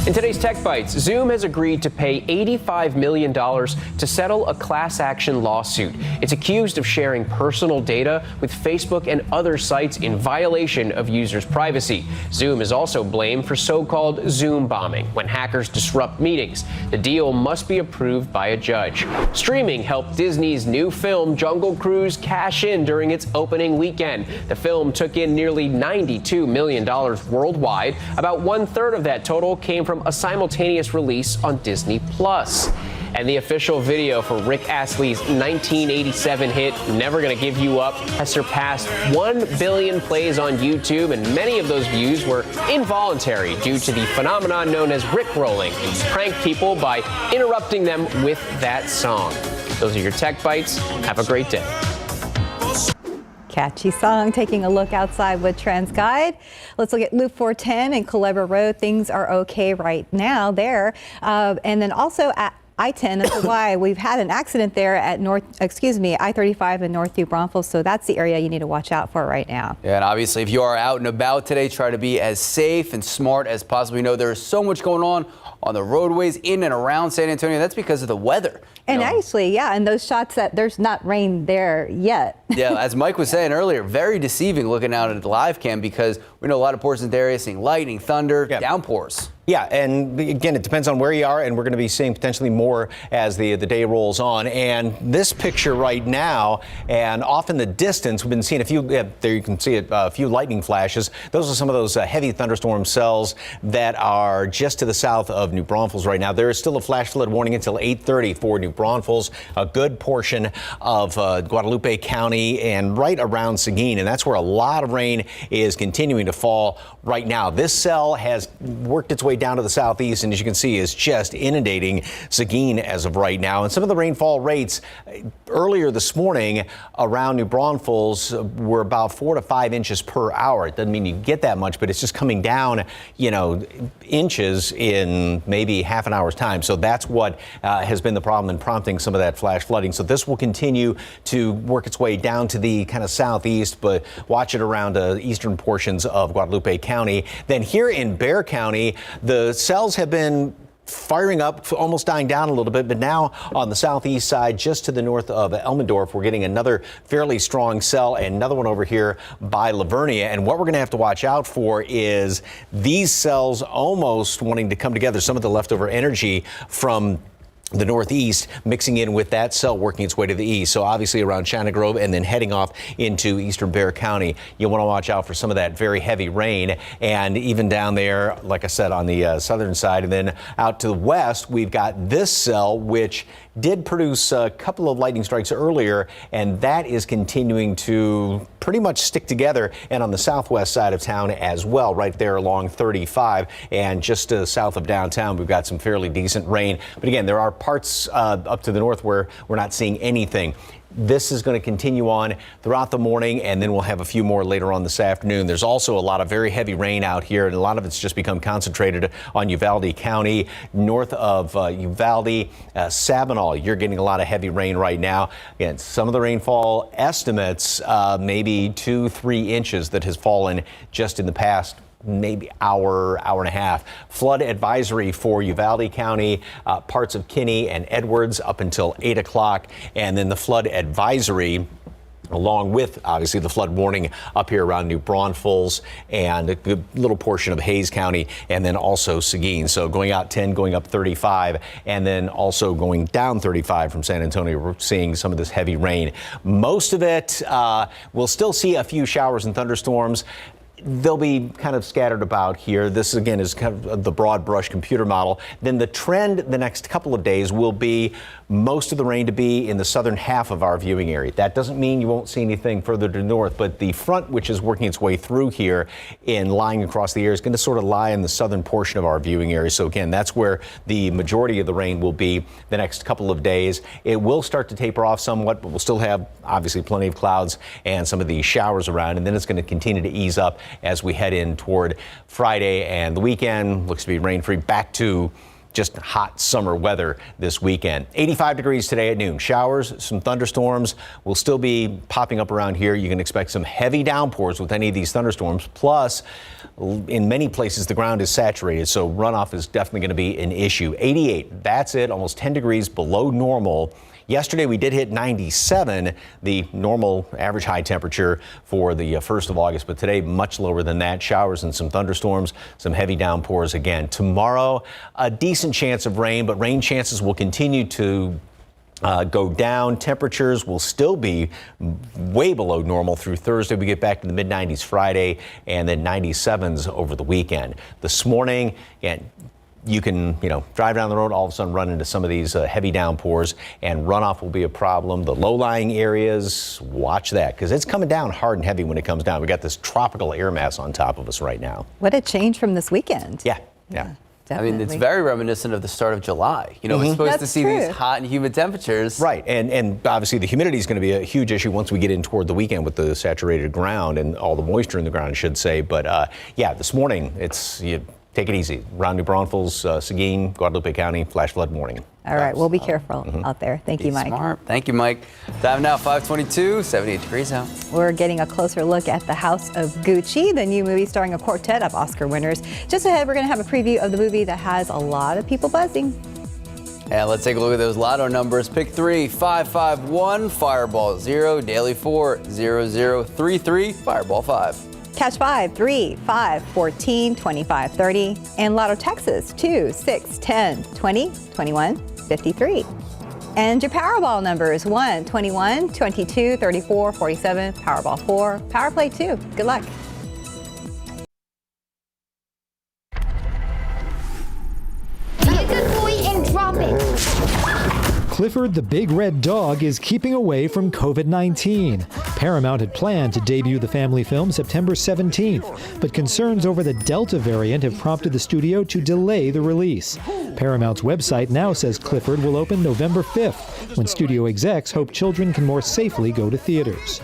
In today's Tech Bites, Zoom has agreed to pay $85 million to settle a class action lawsuit. It's accused of sharing personal data with Facebook and other sites in violation of users' privacy. Zoom is also blamed for so-called Zoom bombing, when hackers disrupt meetings. The deal must be approved by a judge. Streaming helped Disney's new film Jungle Cruise cash in during its opening weekend. The film took in nearly $92 million worldwide. About 1/3 of that total came from a simultaneous release on Disney Plus. And the official video for Rick Astley's 1987 hit, Never Gonna Give You Up, has surpassed 1 billion plays on YouTube, and many of those views were involuntary due to the phenomenon known as Rickrolling. He pranked people by interrupting them with that song. Those are your Tech Bites. Have a great day. Catchy song. Taking a look outside with TransGuide. Let's look at Loop 410 and Culebra Road. Things are okay right now there. And then also at I-10, that's why we've had an accident there at I-35 in North New Braunfels. So that's the area you need to watch out for right now. Yeah, and obviously if you are out and about today, try to be as safe and smart as possible. We know there is so much going on the roadways in and around San Antonio. That's because of the weather. And actually, yeah, and those shots that there's not rain there yet. Yeah, as Mike was saying earlier, very deceiving looking out at the live cam because we know a lot of portions of the area seeing lightning, thunder, downpours. Yeah, and again, it depends on where you are, and we're going to be seeing potentially more as the day rolls on. And this picture right now, and off in the distance, we've been seeing a few, there you can see it, a few lightning flashes. Those are some of those heavy thunderstorm cells that are just to the south of New Braunfels right now. There is still a flash flood warning until 8:30 for New Braunfels, a good portion of Guadalupe County and right around Seguin, and that's where a lot of rain is continuing to fall right now. This cell has worked its way down to the southeast, and as you can see, is just inundating Seguin as of right now. And some of the rainfall rates earlier this morning around New Braunfels were about 4 to 5 inches per hour. It doesn't mean you get that much, but it's just coming down, inches in maybe half an hour's time. So that's what has been the problem in prompting some of that flash flooding. So this will continue to work its way down to the kind of southeast, but watch it around eastern portions of Guadalupe County. Then here in Bexar County, the cells have been firing up, almost dying down a little bit, but now on the southeast side, just to the north of Elmendorf, we're getting another fairly strong cell, and another one over here by Lavernia. And what we're going to have to watch out for is these cells almost wanting to come together, some of the leftover energy from the northeast mixing in with that cell working its way to the east. So obviously around China Grove and then heading off into eastern Bexar County, you want to watch out for some of that very heavy rain. And even down there, like I said, on the southern side, and then out to the west, we've got this cell, which did produce a couple of lightning strikes earlier, and that is continuing to pretty much stick together. And on the southwest side of town as well, right there along 35 and just south of downtown, we've got some fairly decent rain. But again, there are parts up to the north where we're not seeing anything. This is going to continue on throughout the morning, and then we'll have a few more later on this afternoon. There's also a lot of very heavy rain out here, and a lot of it's just become concentrated on Uvalde County. North of Uvalde, Sabinal, you're getting a lot of heavy rain right now. Again, some of the rainfall estimates, maybe 2-3 inches that has fallen just in the past maybe hour and a half. Flood advisory for Uvalde County, parts of Kinney and Edwards up until 8 o'clock. And then the flood advisory, along with, obviously, the flood warning up here around New Braunfels and a good little portion of Hays County, and then also Seguin. So going out 10, going up 35, and then also going down 35 from San Antonio. We're seeing some of this heavy rain. Most of it, we'll still see a few showers and thunderstorms. They'll be kind of scattered about here. This, again, is kind of the broad brush computer model. Then the trend the next couple of days will be most of the rain to be in the southern half of our viewing area. That doesn't mean you won't see anything further to north, but the front, which is working its way through here in lying across the air, is going to sort of lie in the southern portion of our viewing area. So again, that's where the majority of the rain will be the next couple of days. It will start to taper off somewhat, but we'll still have obviously plenty of clouds and some of these showers around, and then it's going to continue to ease up as we head in toward Friday, and the weekend looks to be rain-free, back to just hot summer weather this weekend. 85 degrees today at noon. Showers, some thunderstorms will still be popping up around here. You can expect some heavy downpours with any of these thunderstorms. Plus, in many places, the ground is saturated, so runoff is definitely going to be an issue. 88, that's it, almost 10 degrees below normal. Yesterday, we did hit 97, the normal average high temperature for the 1st of August, but today much lower than that. Showers and some thunderstorms, some heavy downpours again. Tomorrow, a decent chance of rain, but rain chances will continue to go down. Temperatures will still be way below normal through Thursday. We get back to the mid-90s Friday, and then 97s over the weekend. This morning, again, you can, drive down the road, all of a sudden run into some of these heavy downpours, and runoff will be a problem. The low-lying areas, watch that, because it's coming down hard and heavy when it comes down. We got this tropical air mass on top of us right now. What a change from this weekend. Yeah. I mean, it's very reminiscent of the start of July. We're supposed to see these hot and humid temperatures. Right, and obviously the humidity is going to be a huge issue once we get in toward the weekend with the saturated ground and all the moisture in the ground, I should say. But this morning, take it easy. Around New Braunfels, Seguin, Guadalupe County, flash flood warning. All right, we'll be careful out there. Thank you, Mike. Smart. Thank you, Mike. Time now, 5:22, 78 degrees out. We're getting a closer look at The House of Gucci, the new movie starring a quartet of Oscar winners. Just ahead, we're going to have a preview of the movie that has a lot of people buzzing. And let's take a look at those lotto numbers. Pick 3, 551, Fireball 0, Daily 4, 0033, Fireball 5. Catch 5, 3, 5, 14, 25, 30. And Lotto Texas 2, 6, 10, 20, 21, 53. And your Powerball numbers 1, 21, 22, 34, 47, Powerball 4, Power Play 2. Good luck. Be a good boy and drop it. Clifford the Big Red Dog is keeping away from COVID-19. Paramount had planned to debut the family film September 17th, but concerns over the Delta variant have prompted the studio to delay the release. Paramount's website now says Clifford will open November 5th, when studio execs hope children can more safely go to theaters.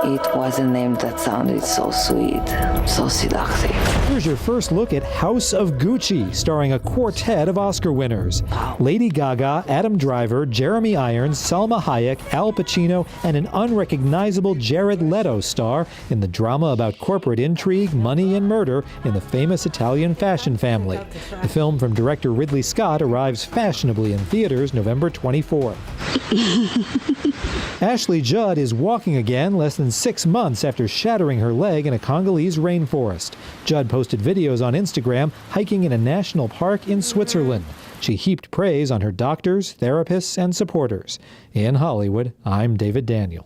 It was a name that sounded so sweet, so seductive. Here's your first look at House of Gucci, starring a quartet of Oscar winners. Lady Gaga, Adam Driver, Jeremy Irons, Salma Hayek, Al Pacino, and an unrecognizable Jared Leto star in the drama about corporate intrigue, money, and murder in the famous Italian fashion family. The film from director Ridley Scott arrives fashionably in theaters November 24th. Ashley Judd is walking again less than 6 months after shattering her leg in a Congolese rainforest. Judd posted videos on Instagram hiking in a national park in Switzerland. She heaped praise on her doctors, therapists, and supporters. In Hollywood, I'm David Daniel.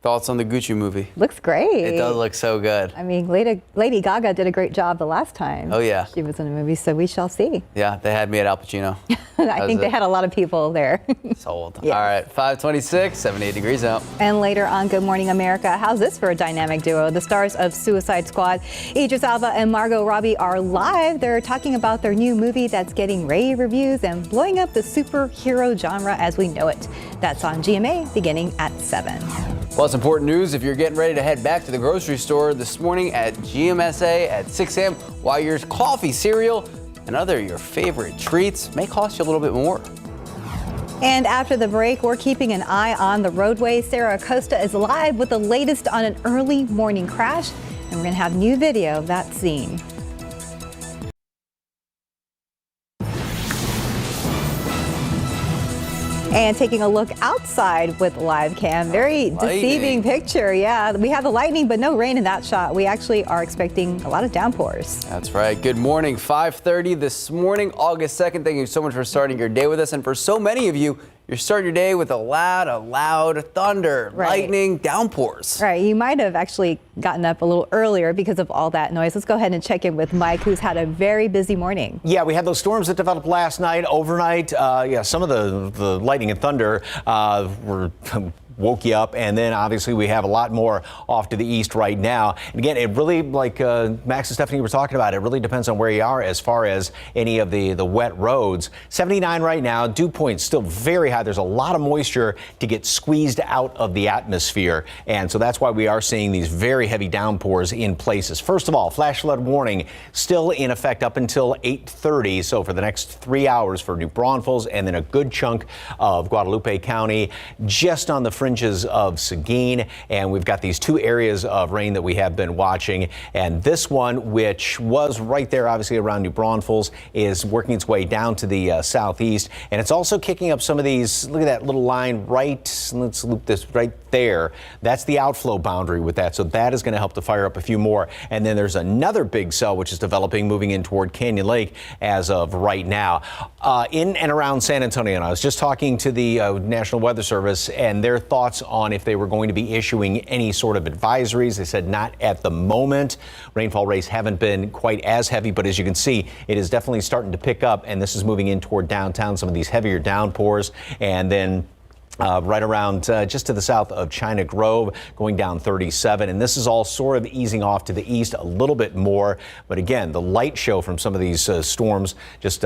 Thoughts on the Gucci movie? Looks great. It does look so good. I mean, Lady Gaga did a great job the last time. Oh, yeah. She was in a movie, so we shall see. Yeah, they had me at Al Pacino. I think they had a lot of people there. Sold. Yes. All right, 526, 78 degrees out. And later on Good Morning America, how's this for a dynamic duo? The stars of Suicide Squad, Idris Elba and Margot Robbie, are live. They're talking about their new movie that's getting rave reviews and blowing up the superhero genre as we know it. That's on GMA beginning at 7. Plus, important news if you're getting ready to head back to the grocery store this morning at GMSA at 6 a.m. while your coffee, cereal, and other your favorite treats may cost you a little bit more. And after the break, we're keeping an eye on the roadway. Sarah Acosta is live with the latest on an early morning crash, and we're going to have new video of that scene. And taking a look outside with live cam, very deceiving picture. Yeah, we have the lightning, but no rain in that shot. We actually are expecting a lot of downpours. That's right. Good morning. 5:30 this morning, August 2nd. Thank you so much for starting your day with us. And for so many of you, you're starting your day with a loud thunder, lightning, downpours. Right. You might have actually gotten up a little earlier because of all that noise. Let's go ahead and check in with Mike, who's had a very busy morning. Yeah, we had those storms that developed last night, overnight. Some of the lightning and thunder woke you up, and then obviously we have a lot more off to the east right now. And again, it really, like Max and Stephanie were talking about, it really depends on where you are as far as any of the wet roads. 79 right now, dew point still very high. There's a lot of moisture to get squeezed out of the atmosphere, and so that's why we are seeing these very heavy downpours in places. First of all, flash flood warning still in effect up until 8:30, so for the next 3 hours for New Braunfels, and then a good chunk of Guadalupe County, just on the fringes of Seguin, and we've got these two areas of rain that we have been watching, and this one, which was right there obviously around New Braunfels, is working its way down to the southeast, and it's also kicking up some of these. Look at that little line right, let's loop this right there. That's the outflow boundary with that, so that is going to help to fire up a few more. And then there's another big cell which is developing, moving in toward Canyon Lake as of right now. In and around San Antonio, and I was just talking to the National Weather Service, and their thoughts on if they were going to be issuing any sort of advisories. They said not at the moment. Rainfall rates haven't been quite as heavy, but as you can see, it is definitely starting to pick up, and this is moving in toward downtown, some of these heavier downpours, and then right around just to the south of China Grove, going down 37. And this is all sort of easing off to the east a little bit more. But again, the light show from some of these storms, just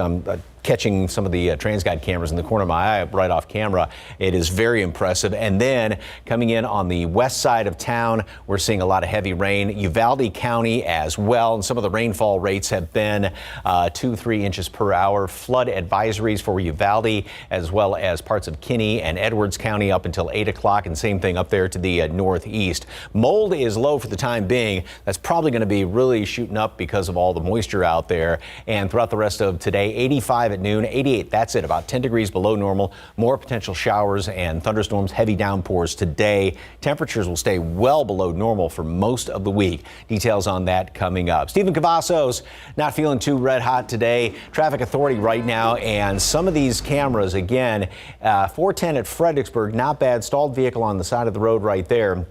catching some of the TransGuide cameras in the corner of my eye right off camera. It is very impressive. And then coming in on the west side of town, we're seeing a lot of heavy rain. Uvalde County as well. And some of the rainfall rates have been 2-3 inches per hour. Flood advisories for Uvalde as well as parts of Kinney and Edwards County up until 8 o'clock. And same thing up there to the northeast. Mold is low for the time being. That's probably going to be really shooting up because of all the moisture out there. And throughout the rest of today, 85 at noon, 88, that's it, about 10 degrees below normal. More potential showers and thunderstorms, heavy downpours today. Temperatures will stay well below normal for most of the week. Details on that coming up. Stephen Cavazos not feeling too red hot today. Traffic Authority right now, and some of these cameras, again, 410 at Fredericksburg, not bad. Stalled vehicle on the side of the road right there.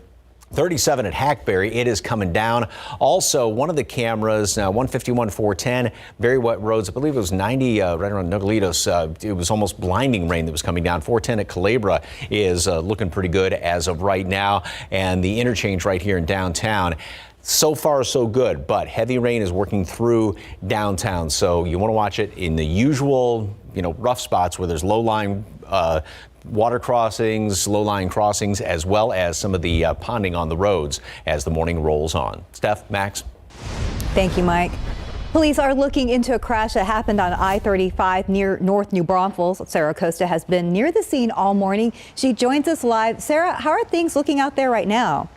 37 at Hackberry, it is coming down. Also, one of the cameras, 151, 410, very wet roads. I believe it was 90 right around Nogalitos. It was almost blinding rain that was coming down. 410 at Culebra is looking pretty good as of right now. And the interchange right here in downtown. So far, so good, but heavy rain is working through downtown. So you want to watch it in the usual, rough spots where there's low-lying water crossings, low-lying crossings, as well as some of the ponding on the roads as the morning rolls on. Steph, Max. Thank you, Mike. Police are looking into a crash that happened on I-35 near North New Braunfels. Sarah Acosta has been near the scene all morning. She joins us live. Sarah, how are things looking out there right now?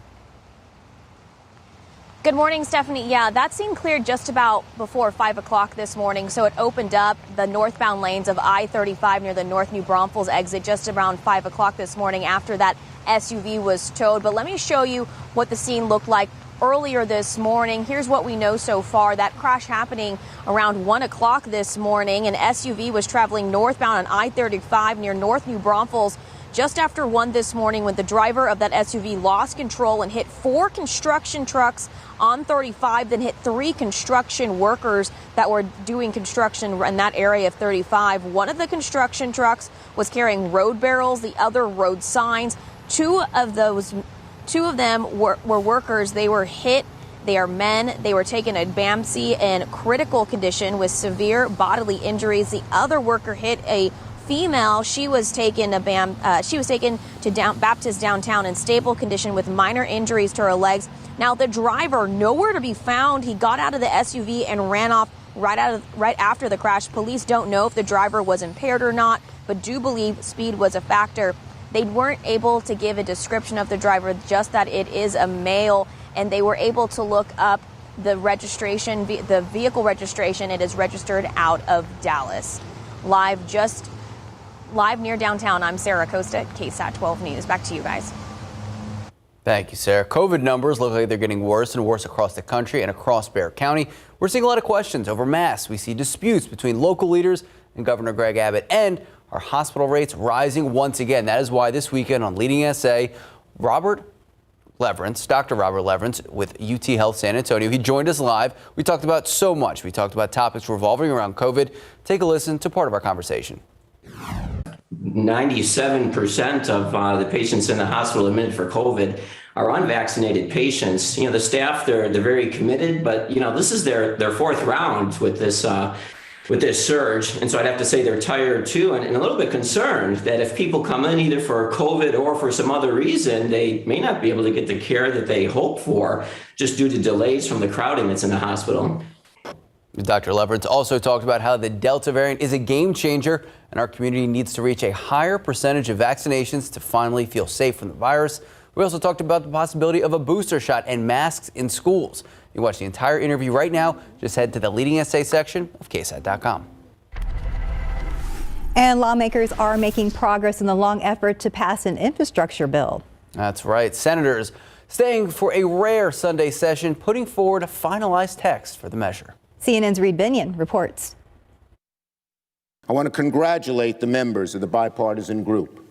Good morning, Stephanie. Yeah, that scene cleared just about before 5 o'clock this morning, so it opened up the northbound lanes of I-35 near the North New Braunfels exit just around 5 o'clock this morning after that SUV was towed. But let me show you what the scene looked like earlier this morning. Here's what we know so far. That crash happening around 1 o'clock this morning. An SUV was traveling northbound on I-35 near North New Braunfels just after 1 this morning when the driver of that SUV lost control and hit 4 construction trucks on 35, then hit 3 construction workers that were doing construction in that area of 35. One of the construction trucks was carrying road barrels, the other road signs. Two of them were workers. They were hit. They are men. They were taken to BAMC in critical condition with severe bodily injuries. The other worker hit a female. She was taken to Baptist downtown in stable condition with minor injuries to her legs. Now, the driver, nowhere to be found. He got out of the SUV and ran off right after the crash. Police don't know if the driver was impaired or not, but do believe speed was a factor. They weren't able to give a description of the driver, just that it is a male, and they were able to look up the registration, the vehicle registration. It is registered out of Dallas. Live near downtown, I'm Sarah Costa at KSAT 12 News. Back to you guys. Thank you, Sarah. COVID numbers look like they're getting worse and worse across the country and across Bexar County. We're seeing a lot of questions over masks. We see disputes between local leaders and Governor Greg Abbott, and our hospital rates rising once again. That is why this weekend on Leading SA, Dr. Robert Leverance with UT Health San Antonio, he joined us live. We talked about so much. We talked about topics revolving around COVID. Take a listen to part of our conversation. 97% of the patients in the hospital admitted for COVID are unvaccinated patients. The staff, they're very committed, but this is their fourth round with this surge, and so I'd have to say they're tired too, and a little bit concerned that if people come in either for COVID or for some other reason, they may not be able to get the care that they hope for just due to delays from the crowding that's in the hospital. Dr. Leverance also talked about how the Delta variant is a game changer and our community needs to reach a higher percentage of vaccinations to finally feel safe from the virus. We also talked about the possibility of a booster shot and masks in schools. You watch the entire interview right now. Just head to the Leading SA section of KSAT.com. And lawmakers are making progress in the long effort to pass an infrastructure bill. That's right. Senators staying for a rare Sunday session, putting forward a finalized text for the measure. CNN's Reed Binion reports. I want to congratulate the members of the bipartisan group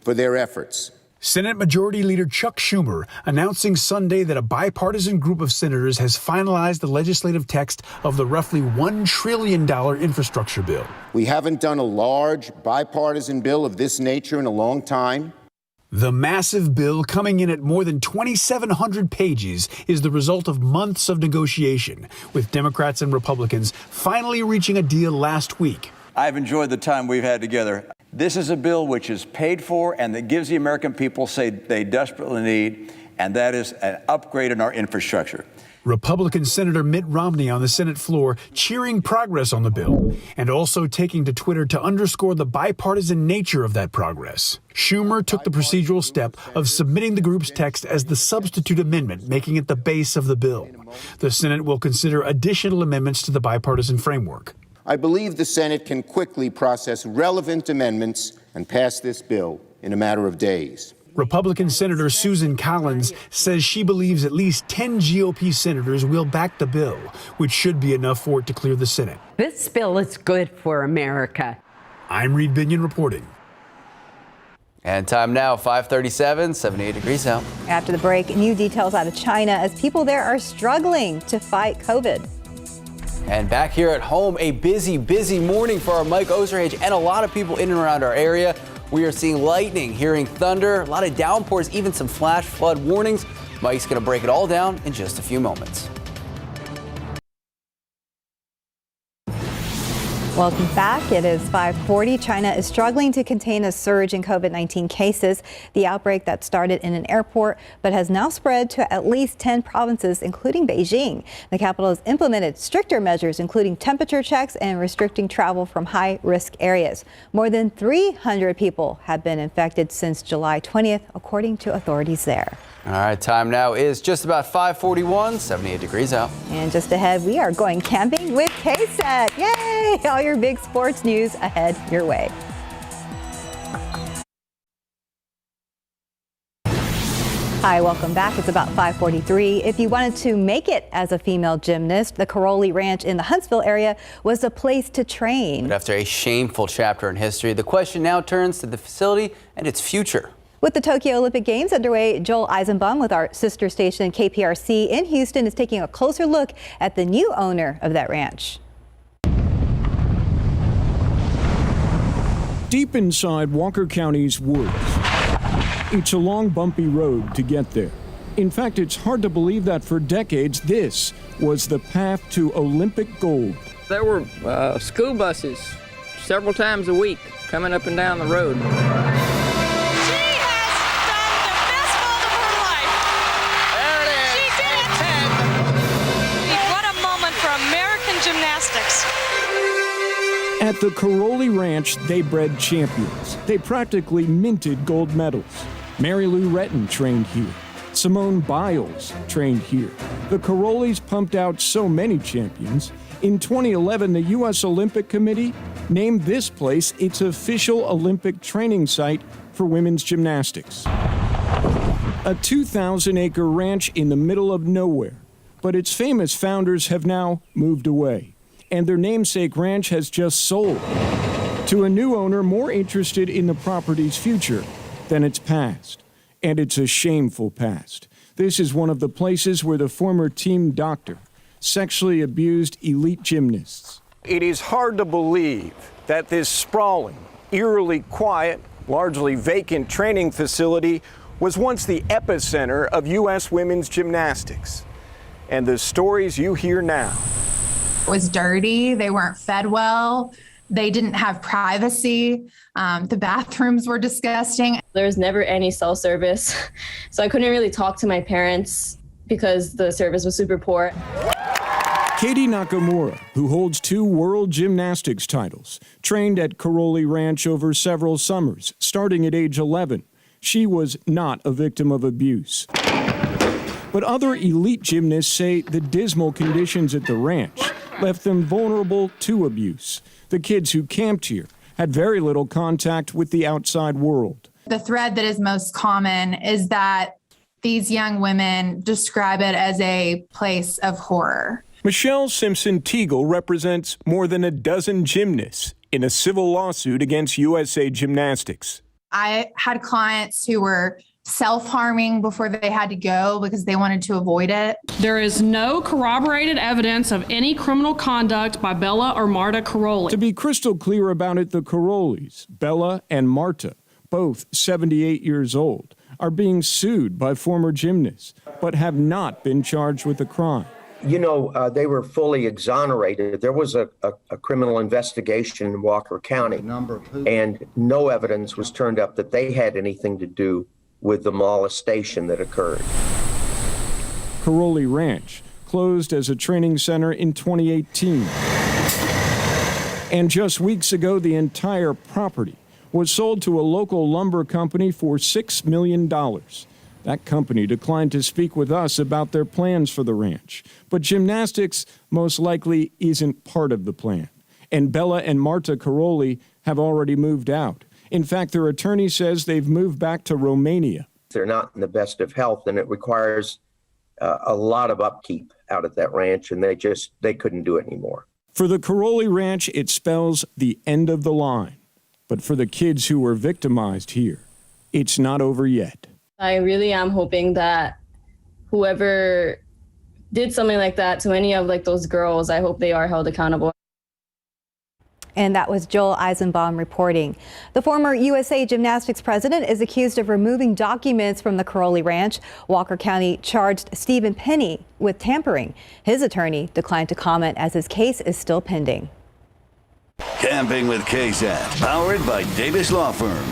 for their efforts. Senate Majority Leader Chuck Schumer announcing Sunday that a bipartisan group of senators has finalized the legislative text of the roughly $1 trillion infrastructure bill. We haven't done a large bipartisan bill of this nature in a long time. The massive bill, coming in at more than 2,700 pages, is the result of months of negotiation, with Democrats and Republicans finally reaching a deal last week. I've enjoyed the time we've had together. This is a bill which is paid for and that gives the American people they desperately need, and that is an upgrade in our infrastructure. Republican Senator Mitt Romney on the Senate floor cheering progress on the bill and also taking to Twitter to underscore the bipartisan nature of that progress. Schumer took the procedural step of submitting the group's text as the substitute amendment, making it the base of the bill. The Senate will consider additional amendments to the bipartisan framework. I believe the Senate can quickly process relevant amendments and pass this bill in a matter of days. Republican Senator Susan Collins says she believes at least 10 GOP senators will back the bill, which should be enough for it to clear the Senate. This bill is good for America. I'm Reed Binion reporting. And time now, 5:37, 78 degrees out. After the break, new details out of China as people there are struggling to fight COVID. And back here at home, a busy morning for our Mike Osterhage and a lot of people in and around our area. We are seeing lightning, hearing thunder, a lot of downpours, even some flash flood warnings. Mike's going to break it all down in just a few moments. Welcome back. It is 5:40. China is struggling to contain a surge in COVID-19 cases. The outbreak that started in an airport but has now spread to at least 10 provinces, including Beijing. The capital has implemented stricter measures, including temperature checks and restricting travel from high-risk areas. More than 300 people have been infected since July 20th, according to authorities there. All right, time now is just about 5:41, 78 degrees out. And just ahead, we are going camping with KSAT. Yay! All your big sports news ahead your way. Hi, welcome back. It's about 5:43. If you wanted to make it as a female gymnast, the Caroli Ranch in the Huntsville area was a place to train. But after a shameful chapter in history, the question now turns to the facility and its future. With the Tokyo Olympic Games underway, Joel Eisenbaum with our sister station KPRC in Houston is taking a closer look at the new owner of that ranch. Deep inside Walker County's woods, it's a long, bumpy road to get there. In fact, it's hard to believe that for decades, this was the path to Olympic gold. There were school buses several times a week coming up and down the road. Gymnastics. At the Karolyi Ranch, they bred champions. They practically minted gold medals. Mary Lou Retton trained here. Simone Biles trained here. The Karolyis pumped out so many champions. In 2011, the U.S. Olympic Committee named this place its official Olympic training site for women's gymnastics. A 2,000-acre ranch in the middle of nowhere. But its famous founders have now moved away, and their namesake ranch has just sold to a new owner more interested in the property's future than its past. And it's a shameful past. This is one of the places where the former team doctor sexually abused elite gymnasts. It is hard to believe that this sprawling, eerily quiet, largely vacant training facility was once the epicenter of U.S. women's gymnastics. And the stories you hear now. It was dirty. They weren't fed well. They didn't have privacy. The bathrooms were disgusting. There was never any cell service, so I couldn't really talk to my parents because the service was super poor. Katie Nakamura, who holds 2 world gymnastics titles, trained at Karolyi Ranch over several summers, starting at age 11. She was not a victim of abuse. But other elite gymnasts say the dismal conditions at the ranch left them vulnerable to abuse. The kids who camped here had very little contact with the outside world. The thread that is most common is that these young women describe it as a place of horror. Michelle Simpson-Teagle represents more than a dozen gymnasts in a civil lawsuit against USA Gymnastics. I had clients who were self-harming before they had to go because they wanted to avoid it. There is no corroborated evidence of any criminal conduct by Bella or Marta Karolyi. To be crystal clear about it, the Karolyis, Bella and Marta, both 78 years old, are being sued by former gymnasts, but have not been charged with a crime. You know, they were fully exonerated. There was a criminal investigation in Walker County, and no evidence was turned up that they had anything to do with the molestation that occurred. Karolyi Ranch closed as a training center in 2018. And just weeks ago, the entire property was sold to a local lumber company for $6 million. That company declined to speak with us about their plans for the ranch. But gymnastics most likely isn't part of the plan. And Bella and Marta Karolyi have already moved out. In fact, their attorney says they've moved back to Romania. They're not in the best of health, and it requires a lot of upkeep out at that ranch, and they couldn't do it anymore. For the Karolyi Ranch, it spells the end of the line. But for the kids who were victimized here, it's not over yet. I really am hoping that whoever did something like that to any of those girls, I hope they are held accountable. And that was Joel Eisenbaum reporting. The former USA Gymnastics president is accused of removing documents from the Karolyi Ranch. Walker County charged Stephen Penny with tampering. His attorney declined to comment as his case is still pending. Camping with KSAT, powered by Davis Law Firm.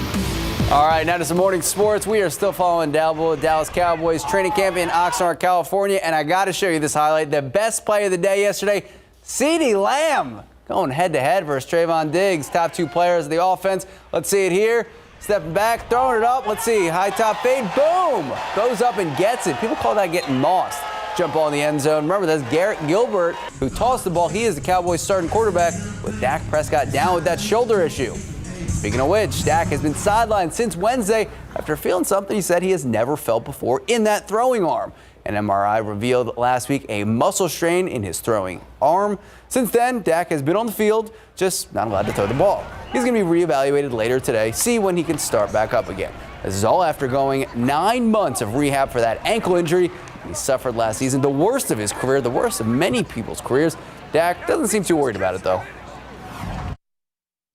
All right, now to some morning sports. We are still following Dallas Cowboys training camp in Oxnard, California, and I got to show you this highlight. The best play of the day yesterday, CeeDee Lamb going head-to-head versus Trayvon Diggs, top 2 players of the offense. Let's see it here. Stepping back, throwing it up. Let's see, high top fade, boom! Goes up and gets it. People call that getting mossed. Jump ball in the end zone. Remember, that's Garrett Gilbert who tossed the ball. He is the Cowboys' starting quarterback with Dak Prescott down with that shoulder issue. Speaking of which, Dak has been sidelined since Wednesday after feeling something he said he has never felt before in that throwing arm. An MRI revealed last week a muscle strain in his throwing arm. Since then, Dak has been on the field, just not allowed to throw the ball. He's going to be reevaluated later today, see when he can start back up again. This is all after going 9 months of rehab for that ankle injury he suffered last season, the worst of his career, the worst of many people's careers. Dak doesn't seem too worried about it, though.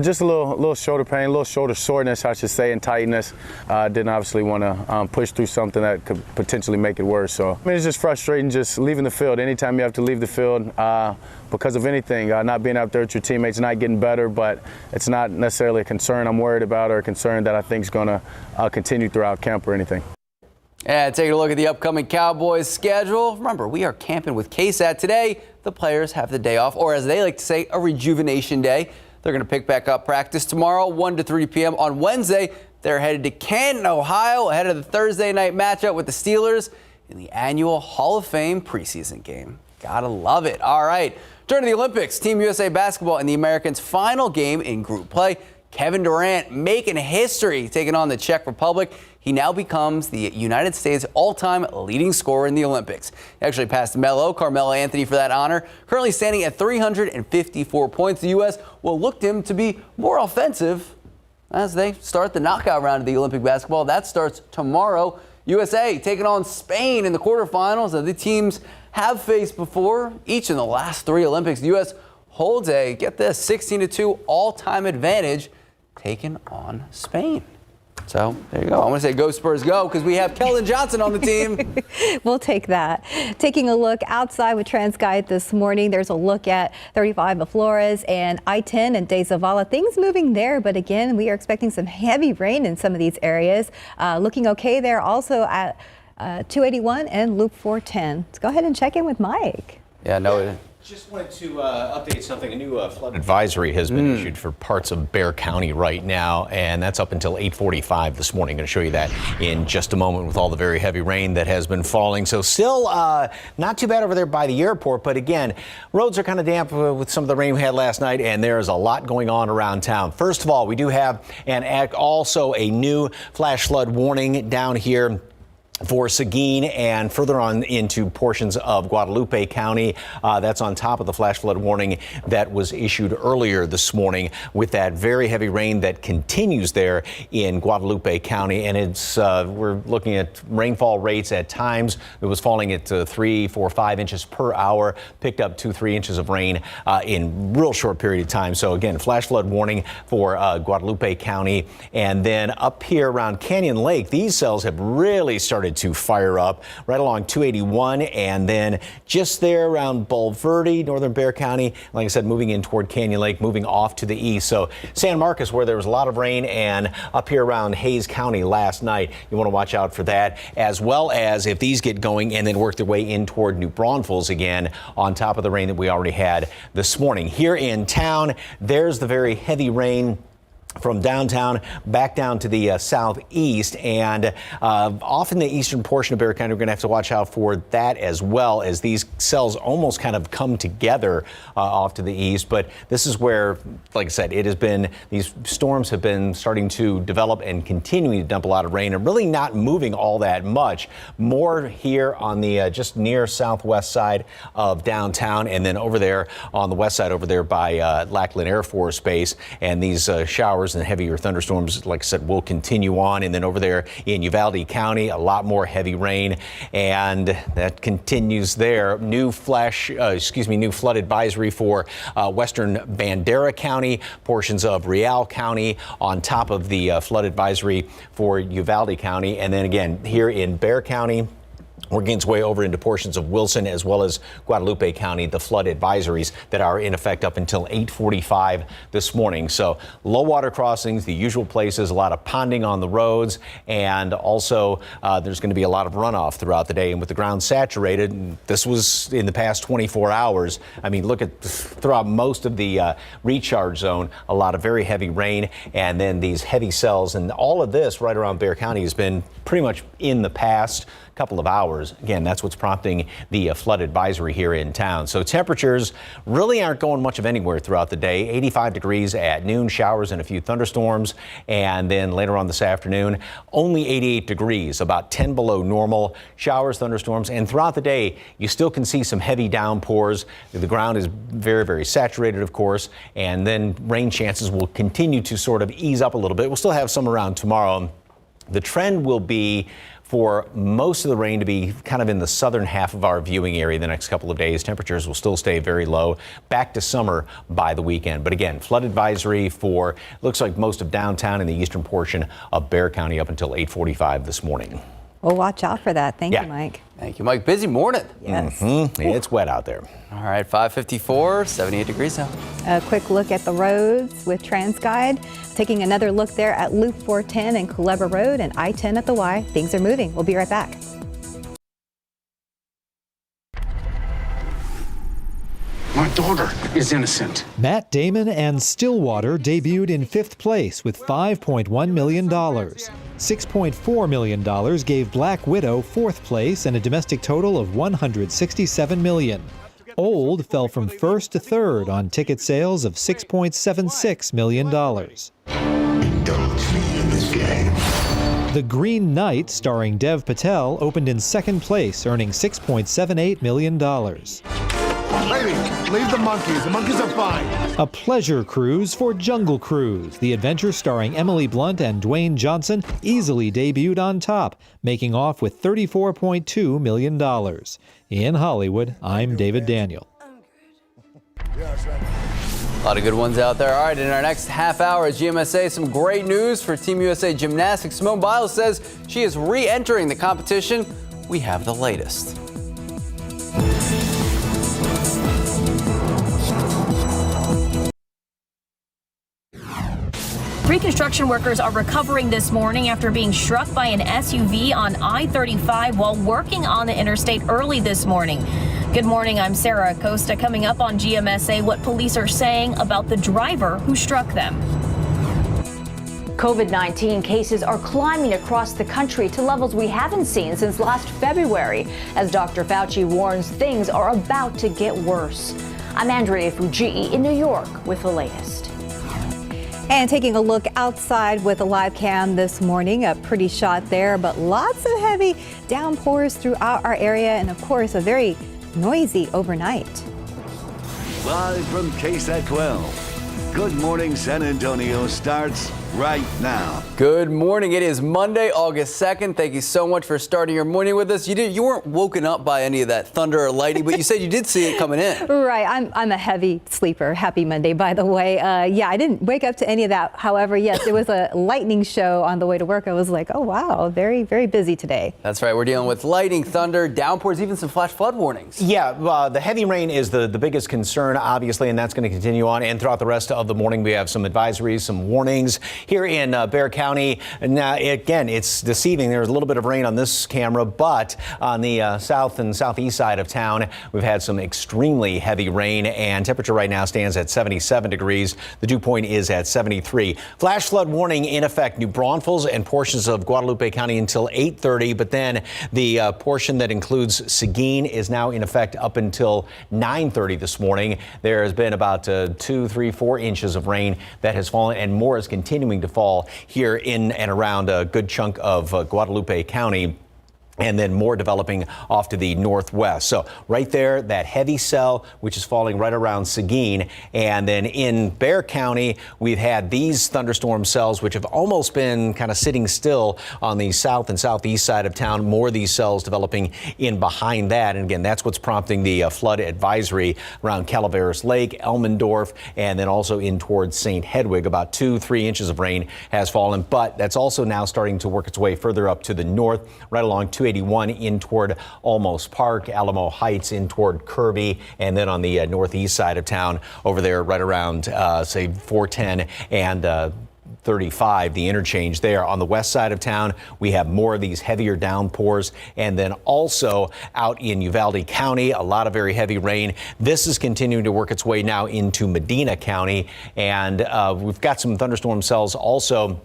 Just a little shoulder pain, a little shoulder soreness, I should say, and tightness. Didn't obviously want to push through something that could potentially make it worse. So it's just frustrating just leaving the field. Anytime you have to leave the field because of anything, not being out there with your teammates, not getting better, but it's not necessarily a concern I'm worried about or a concern that I think is going to continue throughout camp or anything. And taking a look at the upcoming Cowboys schedule. Remember, we are camping with KSAT today. The players have the day off, or as they like to say, a rejuvenation day. They're going to pick back up practice tomorrow, 1 to 3 p.m. On Wednesday, they're headed to Canton, Ohio, ahead of the Thursday night matchup with the Steelers in the annual Hall of Fame preseason game. Gotta love it. All right, turn to the Olympics. Team USA basketball in the Americans' final game in group play. Kevin Durant making history, taking on the Czech Republic. He now becomes the United States all-time leading scorer in the Olympics. He actually passed Carmelo Anthony for that honor. Currently standing at 354 points. The U.S. will look to him to be more offensive as they start the knockout round of the Olympic basketball. That starts tomorrow. USA taking on Spain in the quarterfinals that the teams have faced before. Each in the last 3 Olympics. The U.S. holds a, get this, 16-2 all-time advantage taking on Spain. So there you go. I want to say go Spurs go because we have Keldon Johnson on the team. We'll take that. Taking a look outside with TransGuide this morning, there's a look at 35 of Flores and I-10 and De Zavala. Things moving there, but again, we are expecting some heavy rain in some of these areas. Looking okay there also at 281 and Loop 410. Let's go ahead and check in with Mike. Yeah, no. Just wanted to update something. A new flood advisory has been issued for parts of Bexar County right now, and that's up until 8:45 this morning. Going to show you that in just a moment with all the very heavy rain that has been falling. So still not too bad over there by the airport, but again, roads are kind of damp with some of the rain we had last night, and there is a lot going on around town. First of all, we do have also a new flash flood warning down here for Seguin and further on into portions of Guadalupe County. That's on top of the flash flood warning that was issued earlier this morning with that very heavy rain that continues there in Guadalupe County. And it's we're looking at rainfall rates at times. It was falling at 3, 4, 5 inches per hour, picked up 2, 3 inches of rain in real short period of time. So again, flash flood warning for Guadalupe County. And then up here around Canyon Lake, these cells have really started to fire up right along 281 and then just there around Bulverde, northern Bexar County. Like I said, moving in toward Canyon Lake, moving off to the east. So San Marcos, where there was a lot of rain, and up here around Hays County last night. You want to watch out for that, as well as if these get going and then work their way in toward New Braunfels again on top of the rain that we already had this morning. Here in town, there's the very heavy rain from downtown back down to the southeast, and off in the eastern portion of Bexar County. We're going to have to watch out for that as well, as these cells almost kind of come together off to the east. But this is where, like I said, it has been, these storms have been starting to develop and continuing to dump a lot of rain and really not moving all that much. More here on the just near southwest side of downtown, and then over there on the west side over there by Lackland Air Force Base. And these showers and heavier thunderstorms, like I said, will continue on. And then over there in Uvalde County, a lot more heavy rain, and that continues there. New flood advisory for western Bandera County, portions of Real County, on top of the flood advisory for Uvalde County. And then again, here in Bexar County, working its way over into portions of Wilson as well as Guadalupe County, the flood advisories that are in effect up until 8:45 this morning. So low water crossings, the usual places, a lot of ponding on the roads, and also there's going to be a lot of runoff throughout the day. And with the ground saturated, this was in the past 24 hours. I mean, look at throughout most of the recharge zone, a lot of very heavy rain, and then these heavy cells. And all of this right around Bexar County has been pretty much in the past couple of hours. Again, that's what's prompting the flood advisory here in town. So temperatures really aren't going much of anywhere throughout the day. 85 degrees at noon, showers and a few thunderstorms. And then later on this afternoon, only 88 degrees, about 10 below normal, showers, thunderstorms. And throughout the day, you still can see some heavy downpours. The ground is very, very saturated, of course. And then rain chances will continue to sort of ease up a little bit. We'll still have some around tomorrow. The trend will be for most of the rain to be kind of in the southern half of our viewing area the next couple of days. Temperatures will still stay very low, back to summer by the weekend. But again, flood advisory for, looks like most of downtown and the eastern portion of Bexar County up until 8:45 this morning. We'll watch out for that. Thank Yeah. you, Mike. Thank you, Mike. Busy morning. Yes. It's wet out there. All right, 5:54, 78 degrees now. A quick look at the roads with TransGuide. Taking another look there at Loop 410 and Culebra Road and I-10 at the Y. Things are moving. We'll be right back. My daughter is innocent. Matt Damon and Stillwater debuted in 5th place with $5.1 million. $6.4 million gave Black Widow 4th place and a domestic total of $167 million. Old fell from 1st to 3rd on ticket sales of $6.76 million. Indulge me in this game. The Green Knight, starring Dev Patel, opened in 2nd place, earning $6.78 million. Lady, leave the monkeys. The monkeys are fine. A pleasure cruise for Jungle Cruise. The adventure starring Emily Blunt and Dwayne Johnson easily debuted on top, making off with $34.2 million. In Hollywood, I'm David Daniel. A lot of good ones out there. All right, in our next half hour at GMSA, some great news for Team USA Gymnastics. Simone Biles says she is re-entering the competition. We have the latest. Three construction workers are recovering this morning after being struck by an SUV on I-35 while working on the interstate early this morning. Good morning, I'm Sarah Acosta. Coming up on GMSA, what police are saying about the driver who struck them. COVID-19 cases are climbing across the country to levels we haven't seen since last February, as Dr. Fauci warns things are about to get worse. I'm Andrea Fujii in New York with the latest. And taking a look outside with a live cam this morning, a pretty shot there, but lots of heavy downpours throughout our area, and of course, a very noisy overnight. Live from KSAT 12. Good Morning San Antonio starts right now. Good morning. It is Monday, August 2nd. Thank you so much for starting your morning with us. You weren't woken up by any of that thunder or lightning, but you said you did see it coming in. Right. I'm a heavy sleeper. Happy Monday, by the way. Yeah, I didn't wake up to any of that. However, yes, it was a lightning show on the way to work. I was like, oh, wow, very, very busy today. That's right. We're dealing with lightning, thunder, downpours, even some flash flood warnings. Yeah, the heavy rain is the biggest concern, obviously, and that's going to continue on. And throughout the rest of the morning, we have some advisories, some warnings here in Bexar County. Now, again, it's deceiving. There's a little bit of rain on this camera, but on the south and southeast side of town, we've had some extremely heavy rain, and temperature right now stands at 77 degrees. The dew point is at 73. Flash flood warning in effect, New Braunfels and portions of Guadalupe County until 8:30, but then the portion that includes Seguin is now in effect up until 9:30 this morning. There has been about 2, 3, 4 inches of rain that has fallen, and more is continuing to fall here in and around a good chunk of Guadalupe County. And then more developing off to the northwest. So right there, that heavy cell, which is falling right around Seguin. And then in Bexar County, we've had these thunderstorm cells, which have almost been kind of sitting still on the south and southeast side of town. More of these cells developing in behind that. And again, that's what's prompting the flood advisory around Calaveras Lake, Elmendorf, and then also in towards St. Hedwig. About 2, 3 inches of rain has fallen, but that's also now starting to work its way further up to the north, right along 281 in toward Olmos Park, Alamo Heights in toward Kirby, and then on the northeast side of town over there right around, say, 410 and 35, the interchange there. On the west side of town, we have more of these heavier downpours, and then also out in Uvalde County, a lot of very heavy rain. This is continuing to work its way now into Medina County, and we've got some thunderstorm cells also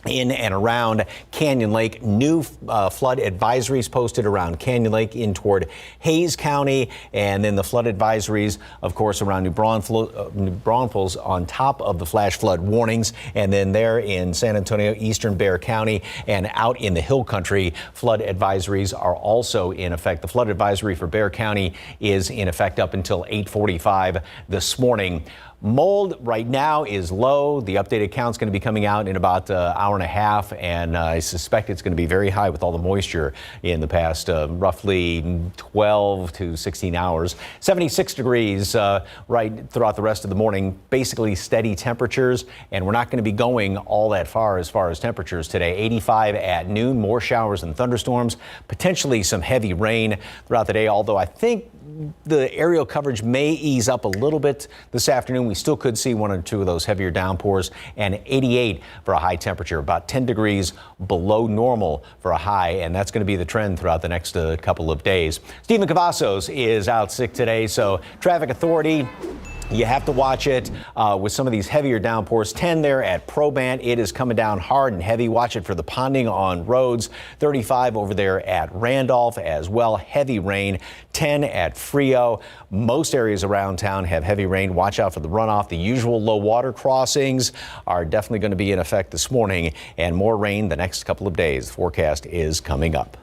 in and around Canyon Lake. New flood advisories posted around Canyon Lake in toward Hays County, and then the flood advisories, of course, around New Braunfels on top of the flash flood warnings, and then there in San Antonio, eastern Bexar County, and out in the Hill Country, flood advisories are also in effect. The flood advisory for Bexar County is in effect up until 8:45 this morning. Mold right now is low. The updated count's going to be coming out in about an hour and a half, and I suspect it's going to be very high with all the moisture in the past roughly 12 to 16 hours. 76 degrees right throughout the rest of the morning, basically steady temperatures, and we're not going to be going all that far as temperatures today. 85 at noon, more showers and thunderstorms, potentially some heavy rain throughout the day, although I think the aerial coverage may ease up a little bit this afternoon. We still could see one or two of those heavier downpours, and 88 for a high temperature, about 10 degrees below normal for a high, and that's going to be the trend throughout the next couple of days. Stephen Cavazos is out sick today, so Traffic Authority, you have to watch it with some of these heavier downpours. 10 there at Probant. It is coming down hard and heavy. Watch it for the ponding on roads. 35 over there at Randolph as well. Heavy rain. 10 at Frio. Most areas around town have heavy rain. Watch out for the runoff. The usual low water crossings are definitely going to be in effect this morning, and more rain the next couple of days. The forecast is coming up.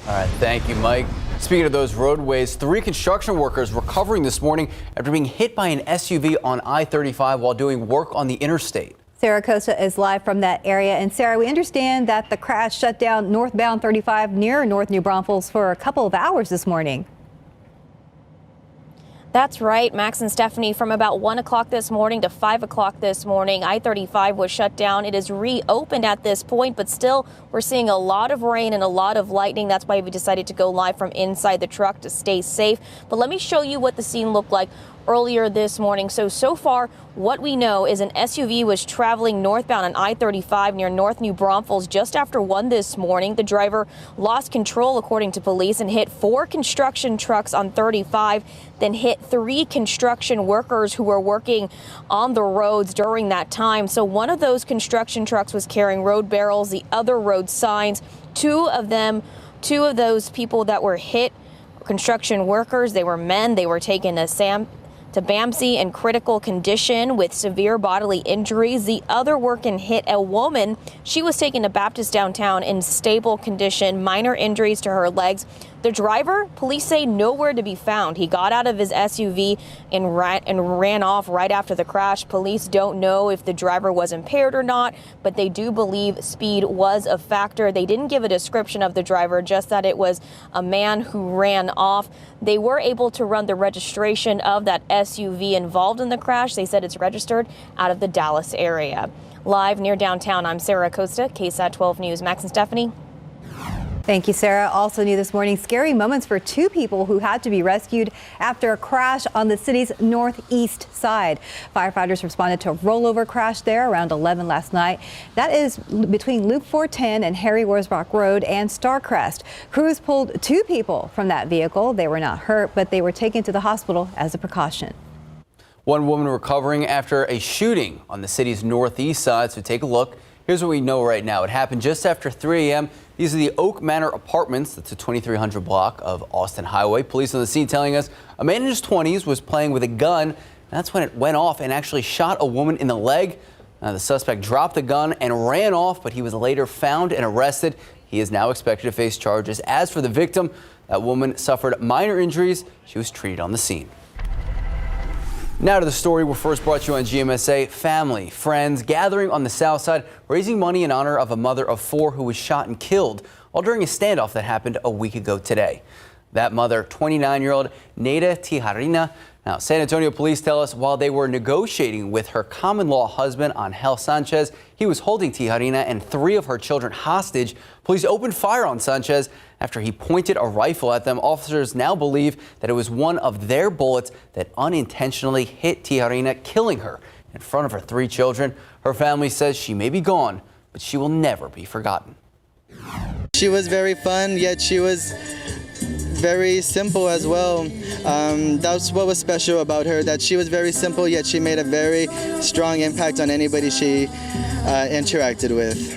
All right, thank you, Mike. Speaking of those roadways, 3 construction workers recovering this morning after being hit by an SUV on I-35 while doing work on the interstate. Sarah Costa is live from that area. And Sarah, we understand that the crash shut down northbound 35 near North New Braunfels for a couple of hours this morning. That's right, Max and Stephanie. From about 1 o'clock this morning to 5 o'clock this morning, I-35 was shut down. It is reopened at this point, but still we're seeing a lot of rain and a lot of lightning. That's why we decided to go live from inside the truck to stay safe. But let me show you what the scene looked like earlier this morning. So far, what we know is an SUV was traveling northbound on I-35 near North New Braunfels just after 1 this morning. The driver lost control, according to police, and hit 4 construction trucks on 35, then hit 3 construction workers who were working on the roads during that time. So one of those construction trucks was carrying road barrels, the other road signs. Two of those people that were hit, construction workers, they were men. They were taken to BAMC in critical condition with severe bodily injuries. The other worker hit a woman. She was taken to Baptist downtown in stable condition, minor injuries to her legs. The driver, police say, nowhere to be found. He got out of his SUV and ran off right after the crash. Police don't know if the driver was impaired or not, but they do believe speed was a factor. They didn't give a description of the driver, just that it was a man who ran off. They were able to run the registration of that SUV involved in the crash. They said it's registered out of the Dallas area. Live near downtown, I'm Sarah Costa, KSAT 12 News. Max and Stephanie. Thank you, Sarah. Also new this morning, scary moments for 2 people who had to be rescued after a crash on the city's northeast side. Firefighters responded to a rollover crash there around 11 last night. That is between Loop 410 and Harry Worsbrock Road and Starcrest. Crews pulled 2 people from that vehicle. They were not hurt, but they were taken to the hospital as a precaution. One woman recovering after a shooting on the city's northeast side. So take a look. Here's what we know right now. It happened just after 3 a.m. These are the Oak Manor Apartments. That's a 2300 block of Austin Highway. Police on the scene telling us a man in his 20s was playing with a gun. That's when it went off and actually shot a woman in the leg. The suspect dropped the gun and ran off, but he was later found and arrested. He is now expected to face charges. As for the victim, that woman suffered minor injuries. She was treated on the scene. Now to the story we're first brought to you on GMSA. Family, friends gathering on the south side, raising money in honor of a mother of 4 who was shot and killed while during a standoff that happened a week ago today. That mother, 29-year-old Neida Tijarina. Now, San Antonio police tell us while they were negotiating with her common-law husband, Angel Sanchez, he was holding Tijarina and 3 of her children hostage. Police opened fire on Sanchez after he pointed a rifle at them. Officers now believe that it was one of their bullets that unintentionally hit Tijarina, killing her in front of her 3 children. Her family says she may be gone, but she will never be forgotten. She was very fun, yet she was very simple as well. That's what was special about her, that she was very simple, yet she made a very strong impact on anybody she interacted with.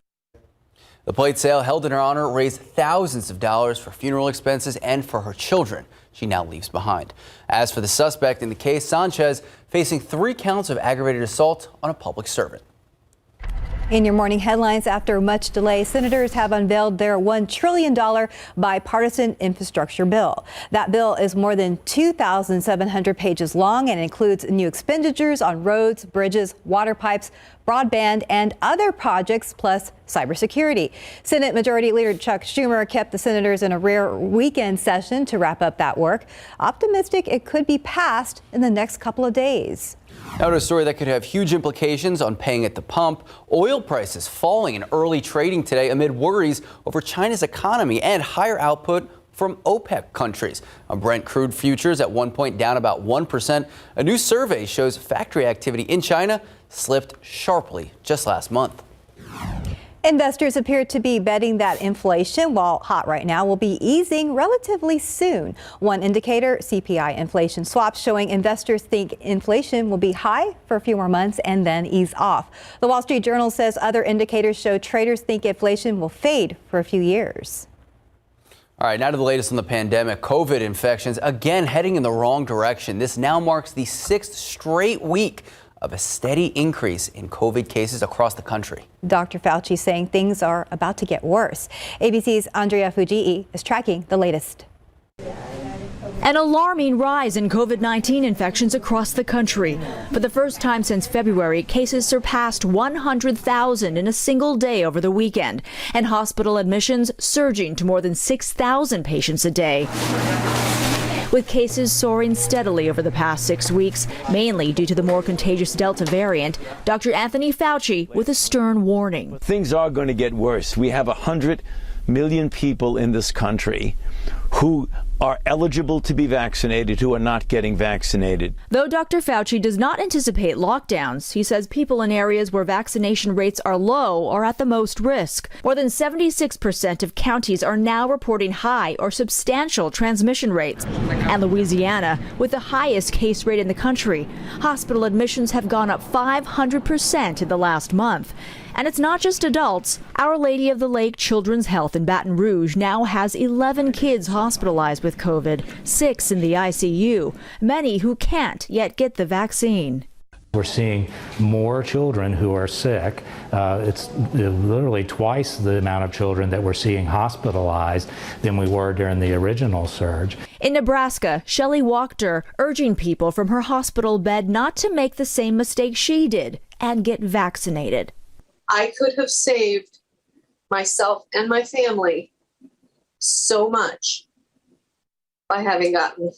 The plate sale held in her honor raised thousands of dollars for funeral expenses and for her children she now leaves behind. As for the suspect in the case, Sanchez facing 3 counts of aggravated assault on a public servant. In your morning headlines, after much delay, senators have unveiled their $1 trillion bipartisan infrastructure bill. That bill is more than 2,700 pages long and includes new expenditures on roads, bridges, water pipes, broadband, and other projects, plus cybersecurity. Senate Majority Leader Chuck Schumer kept the senators in a rare weekend session to wrap up that work, optimistic it could be passed in the next couple of days. Now to a story that could have huge implications on paying at the pump. Oil prices falling in early trading today amid worries over China's economy and higher output from OPEC countries. Brent crude futures at one point down about 1%. A new survey shows factory activity in China slipped sharply just last month. Investors appear to be betting that inflation, while hot right now, will be easing relatively soon. One indicator, CPI inflation swaps, showing investors think inflation will be high for a few more months and then ease off. The Wall Street Journal says other indicators show traders think inflation will fade for a few years. All right, now to the latest on the pandemic. COVID infections again heading in the wrong direction. This now marks the 6th straight week of a steady increase in COVID cases across the country. Dr. Fauci saying things are about to get worse. ABC's Andrea Fujii is tracking the latest. An alarming rise in COVID-19 infections across the country. For the first time since February, cases surpassed 100,000 in a single day over the weekend, and hospital admissions surging to more than 6,000 patients a day. With cases soaring steadily over the past 6 weeks, mainly due to the more contagious Delta variant, Dr. Anthony Fauci with a stern warning. Things are going to get worse. We have 100 million people in this country who are eligible to be vaccinated who are not getting vaccinated. Though Dr. Fauci does not anticipate lockdowns, he says people in areas where vaccination rates are low are at the most risk. More than 76% of counties are now reporting high or substantial transmission rates. And Louisiana, with the highest case rate in the country, hospital admissions have gone up 500% in the last month. And it's not just adults. Our Lady of the Lake Children's Health in Baton Rouge now has 11 kids hospitalized with COVID, 6 in the ICU, many who can't yet get the vaccine. We're seeing more children who are sick. It's literally twice the amount of children that we're seeing hospitalized than we were during the original surge. In Nebraska, Shelley Wachter urging people from her hospital bed not to make the same mistake she did and get vaccinated. I could have saved myself and my family so much by having gotten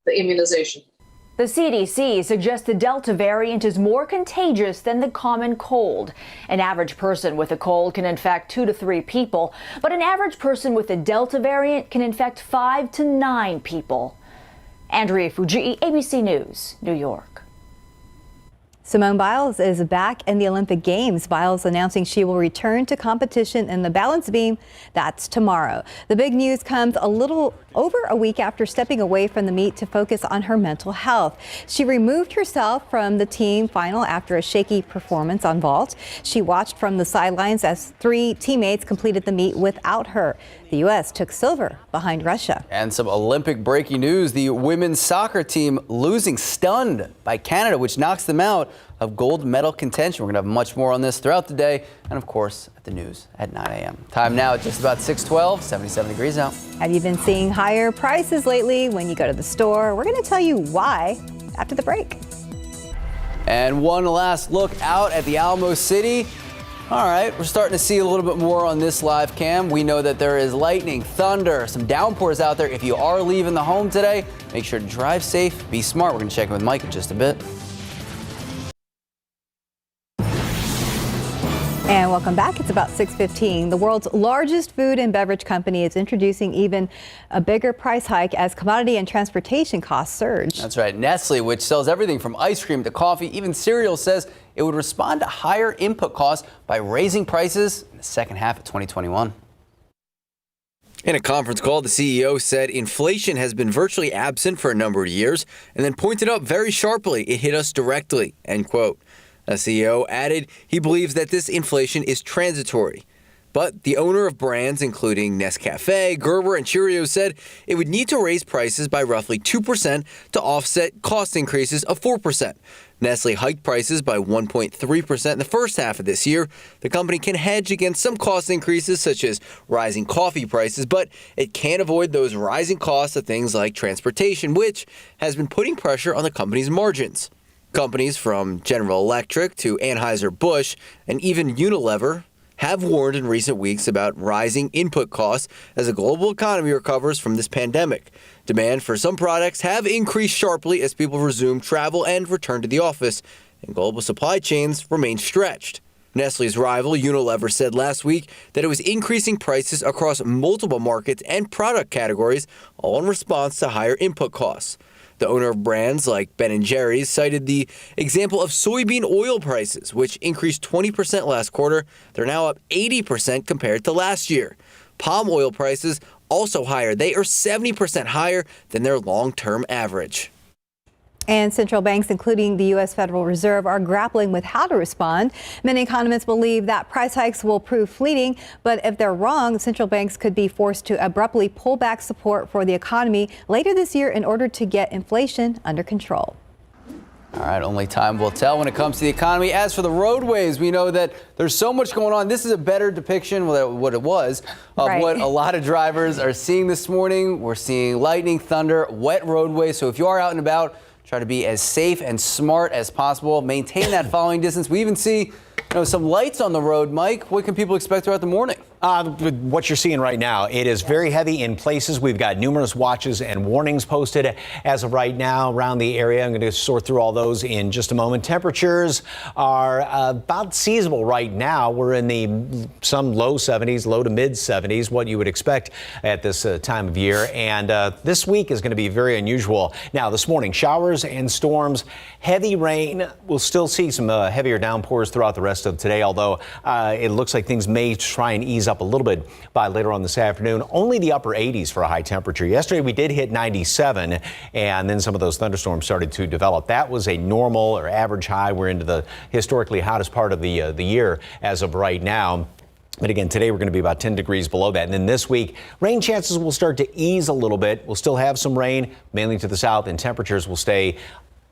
the immunization. The CDC suggests the Delta variant is more contagious than the common cold. An average person with a cold can infect 2 to 3 people, but an average person with the Delta variant can infect 5 to 9 people. Andrea Fujii, ABC News, New York. Simone Biles is back in the Olympic Games. Biles announcing she will return to competition in the balance beam. That's tomorrow. The big news comes a little over a week after stepping away from the meet to focus on her mental health. She removed herself from the team final after a shaky performance on vault. She watched from the sidelines as 3 teammates completed the meet without her. The U.S. took silver behind Russia. And some Olympic breaking news. The women's soccer team losing stunned by Canada, which knocks them out of gold medal contention. We're going to have much more on this throughout the day. And of course, at the news at 9 a.m. Time now at just about 6:12, 77 degrees out. Have you been seeing higher prices lately when you go to the store? We're going to tell you why after the break. And one last look out at the Alamo City. All right, we're starting to see a little bit more on this live cam. We know that there is lightning, thunder, some downpours out there. If you are leaving the home today, make sure to drive safe, be smart. We're going to check in with Mike in just a bit. And welcome back. It's about 6:15. The world's largest food and beverage company is introducing even a bigger price hike as commodity and transportation costs surge. That's right. Nestle, which sells everything from ice cream to coffee, even cereal, says it would respond to higher input costs by raising prices in the second half of 2021. In a conference call, the CEO said inflation has been virtually absent for a number of years and then pointed out very sharply it hit us directly, end quote. The CEO added he believes that this inflation is transitory. But the owner of brands including Nescafe, Gerber, and Cheerios said it would need to raise prices by roughly 2% to offset cost increases of 4%. Nestle hiked prices by 1.3% in the first half of this year. The company can hedge against some cost increases such as rising coffee prices, but it can't avoid those rising costs of things like transportation, which has been putting pressure on the company's margins. Companies from General Electric to Anheuser-Busch and even Unilever have warned in recent weeks about rising input costs as the global economy recovers from this pandemic. Demand for some products have increased sharply as people resume travel and return to the office, and global supply chains remain stretched. Nestle's rival, Unilever, said last week that it was increasing prices across multiple markets and product categories, all in response to higher input costs. The owner of brands like Ben & Jerry's cited the example of soybean oil prices, which increased 20% last quarter. They're now up 80% compared to last year. Palm oil prices also higher. They are 70% higher than their long-term average. And central banks, including the U.S. Federal Reserve, are grappling with how to respond. Many economists believe that price hikes will prove fleeting, but if they're wrong, central banks could be forced to abruptly pull back support for the economy later this year in order to get inflation under control. All right, only time will tell when it comes to the economy. As for the roadways, we know that there's so much going on. This is a better depiction of what it was, of what a lot of drivers are seeing this morning. We're seeing lightning, thunder, wet roadways. So if you are out and about, try to be as safe and smart as possible. Maintain that following distance. We even see some lights on the road. Mike, what can people expect throughout the morning? What you're seeing right now, it is very heavy in places. We've got numerous watches and warnings posted as of right now around the area. I'm going to sort through all those in just a moment. Temperatures are about seasonable right now. We're in some low 70s, low to mid 70s, what you would expect at this time of year. And this week is going to be very unusual. Now, this morning, showers and storms, heavy rain. We'll still see some heavier downpours throughout the rest of today, although it looks like things may try and ease up a little bit by later on this afternoon. Only the upper 80s for a high temperature. Yesterday we did hit 97, and then some of those thunderstorms started to develop. That was a normal or average high. We're into the historically hottest part of the year as of right now. But again, today we're going to be about 10 degrees below that. And then this week, rain chances will start to ease a little bit. We'll still have some rain, mainly to the south, and temperatures will stay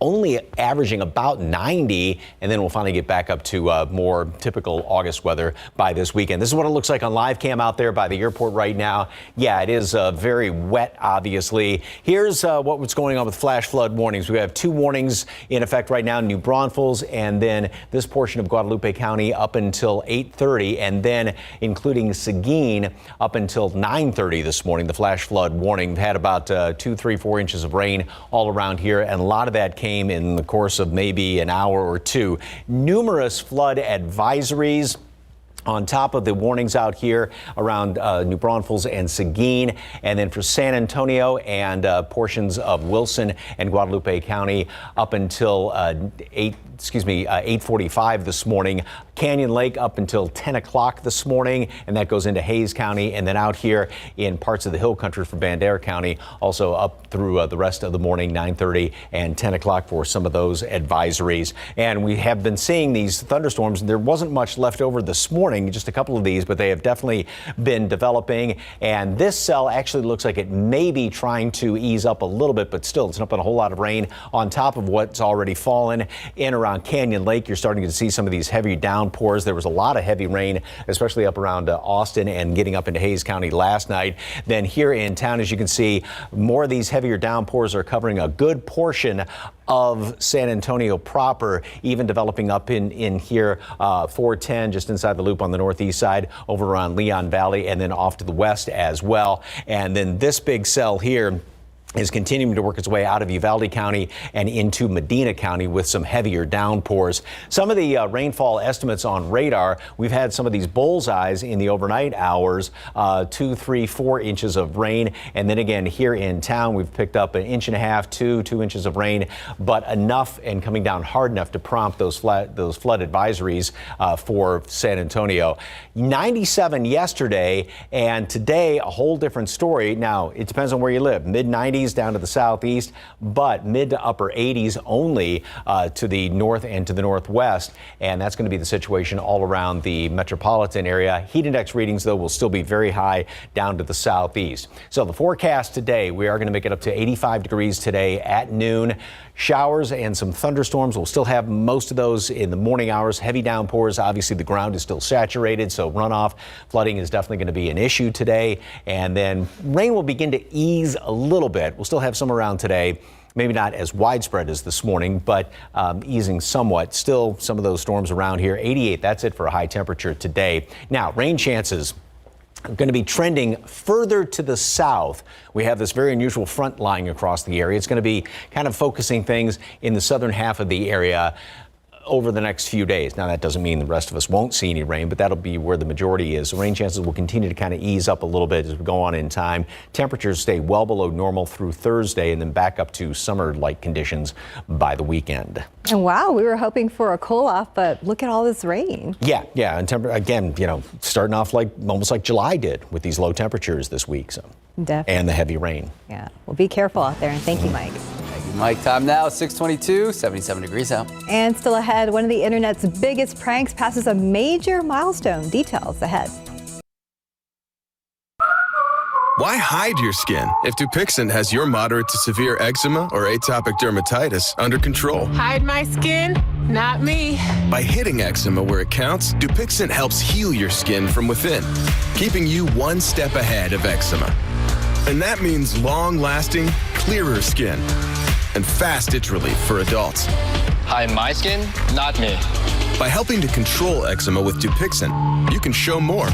only averaging about 90, and then we'll finally get back up to more typical August weather by this weekend. This is what it looks like on live cam out there by the airport right now. Yeah, it is very wet, obviously. Here's what's going on with flash flood warnings. We have 2 warnings in effect right now, New Braunfels, and then this portion of Guadalupe County up until 8:30, and then including Seguin up until 9:30 this morning. The flash flood warning. We've had about 2, 3, 4 inches of rain all around here, and a lot of that came in the course of maybe an hour or two. Numerous flood advisories on top of the warnings out here around New Braunfels and Seguin, and then for San Antonio and portions of Wilson and Guadalupe County up until 8:45 this morning. Canyon Lake up until 10 o'clock this morning, and that goes into Hays County, and then out here in parts of the Hill Country for Bandera County, also up through the rest of the morning, 9:30 and 10 o'clock for some of those advisories. And we have been seeing these thunderstorms. There wasn't much left over this morning, just a couple of these, but they have definitely been developing. And this cell actually looks like it may be trying to ease up a little bit, but still it's not been a whole lot of rain on top of what's already fallen in around Canyon Lake. You're starting to see some of these heavy downpours. There was a lot of heavy rain, especially up around Austin and getting up into Hays County last night. Then here in town, as you can see, more of these heavier downpours are covering a good portion of San Antonio proper, even developing up in here, 410 just inside the loop on the northeast side, over around Leon Valley, and then off to the west as well. And then this big cell here is continuing to work its way out of Uvalde County and into Medina County with some heavier downpours. Some of the rainfall estimates on radar, we've had some of these bullseyes in the overnight hours, 2, 3, 4 inches of rain. And then again, here in town, we've picked up 1.5 inches, 2 inches of rain, but enough and coming down hard enough to prompt those flood advisories for San Antonio. 97 yesterday, and today a whole different story. Now, it depends on where you live. Mid-90s down to the southeast, but mid to upper 80s only to the north and to the northwest. And that's going to be the situation all around the metropolitan area. Heat index readings, though, will still be very high down to the southeast. So the forecast today, we are going to make it up to 85 degrees today at noon. showers and some thunderstorms. We'll still have most of those in the morning hours. Heavy downpours. Obviously, the ground is still saturated, so runoff, flooding is definitely going to be an issue today. And then rain will begin to ease a little bit. We'll still have some around today. Maybe not as widespread as this morning, but easing somewhat. Still some of those storms around here. 88, that's it for a high temperature today. Now, rain chances are going to be trending further to the south. We have this very unusual front lying across the area. It's going to be kind of focusing things in the southern half of the area over the next few days. Now, that doesn't mean the rest of us won't see any rain, but that'll be where the majority is. So rain chances will continue to kind of ease up a little bit as we go on in time. Temperatures stay well below normal through Thursday and then back up to summer-like conditions by the weekend. And wow, we were hoping for a cool off, but look at all this rain. Yeah. And again, starting off almost like July did with these low temperatures this week. So Definitely. And the heavy rain. Yeah. Well, be careful out there, and thank you, Mike. Mike, time now, 6:22, 77 degrees out. And still ahead, one of the internet's biggest pranks passes a major milestone. Details ahead. Why hide your skin if Dupixent has your moderate to severe eczema or atopic dermatitis under control? Hide my skin? Not me. By hitting eczema where it counts, Dupixent helps heal your skin from within, keeping you one step ahead of eczema. And that means long-lasting, clearer skin and fast itch relief for adults. Hide my skin, not me. By helping to control eczema with Dupixent, you can show more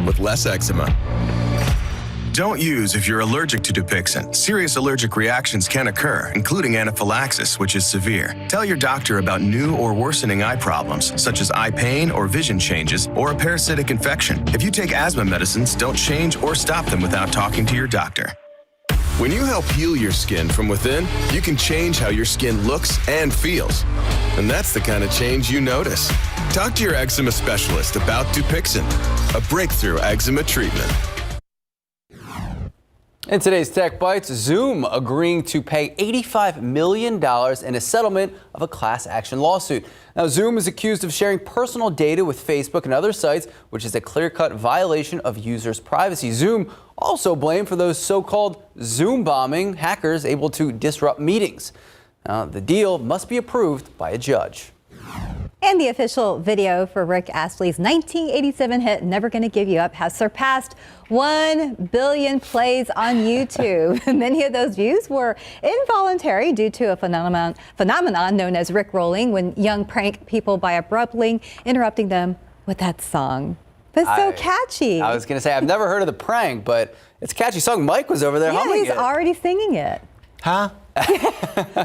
with less eczema. Don't use if you're allergic to Dupixent. Serious allergic reactions can occur, including anaphylaxis, which is severe. Tell your doctor about new or worsening eye problems, such as eye pain or vision changes, or a parasitic infection. If you take asthma medicines, don't change or stop them without talking to your doctor. When you help heal your skin from within, you can change how your skin looks and feels. And that's the kind of change you notice. Talk to your eczema specialist about Dupixent, a breakthrough eczema treatment. In today's Tech Bites, Zoom agreeing to pay $85 million in a settlement of a class action lawsuit. Now, Zoom is accused of sharing personal data with Facebook and other sites, which is a clear-cut violation of users' privacy. Zoom also blamed for those so-called Zoom bombing hackers able to disrupt meetings. Now, the deal must be approved by a judge. And the official video for Rick Astley's 1987 hit, Never Gonna Give You Up, has surpassed 1 billion plays on YouTube. Many of those views were involuntary due to a phenomenon known as Rickrolling, when young prank people by abruptly interrupting them with that song. But it's so catchy. I was going to say, I've never heard of the prank, but it's a catchy song. Mike was over there humming it. Yeah, he's already singing it. Huh?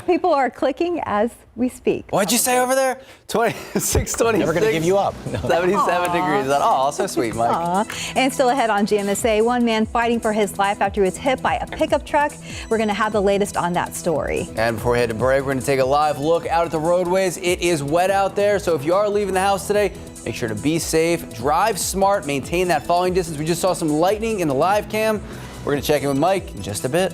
People are clicking as we speak. What'd you say over there? 6:26. Never gonna give you up. No. 77 degrees. Oh, so sweet, Mike. Aww. And still ahead on GMSA, one man fighting for his life after he was hit by a pickup truck. We're going to have the latest on that story. And before we head to break, we're going to take a live look out at the roadways. It is wet out there, so if you are leaving the house today, make sure to be safe, drive smart, maintain that following distance. We just saw some lightning in the live cam. We're going to check in with Mike in just a bit.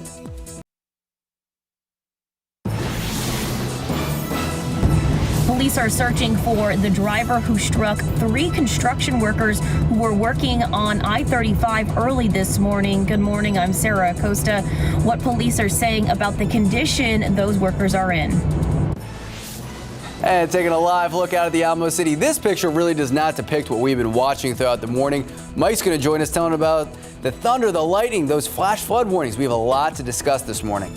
Police are searching for the driver who struck 3 construction workers who were working on I-35 early this morning. Good morning, I'm Sarah Acosta. What police are saying about the condition those workers are in. And taking a live look out at the Alamo City. This picture really does not depict what we've been watching throughout the morning. Mike's going to join us telling about the thunder, the lightning, those flash flood warnings. We have a lot to discuss this morning.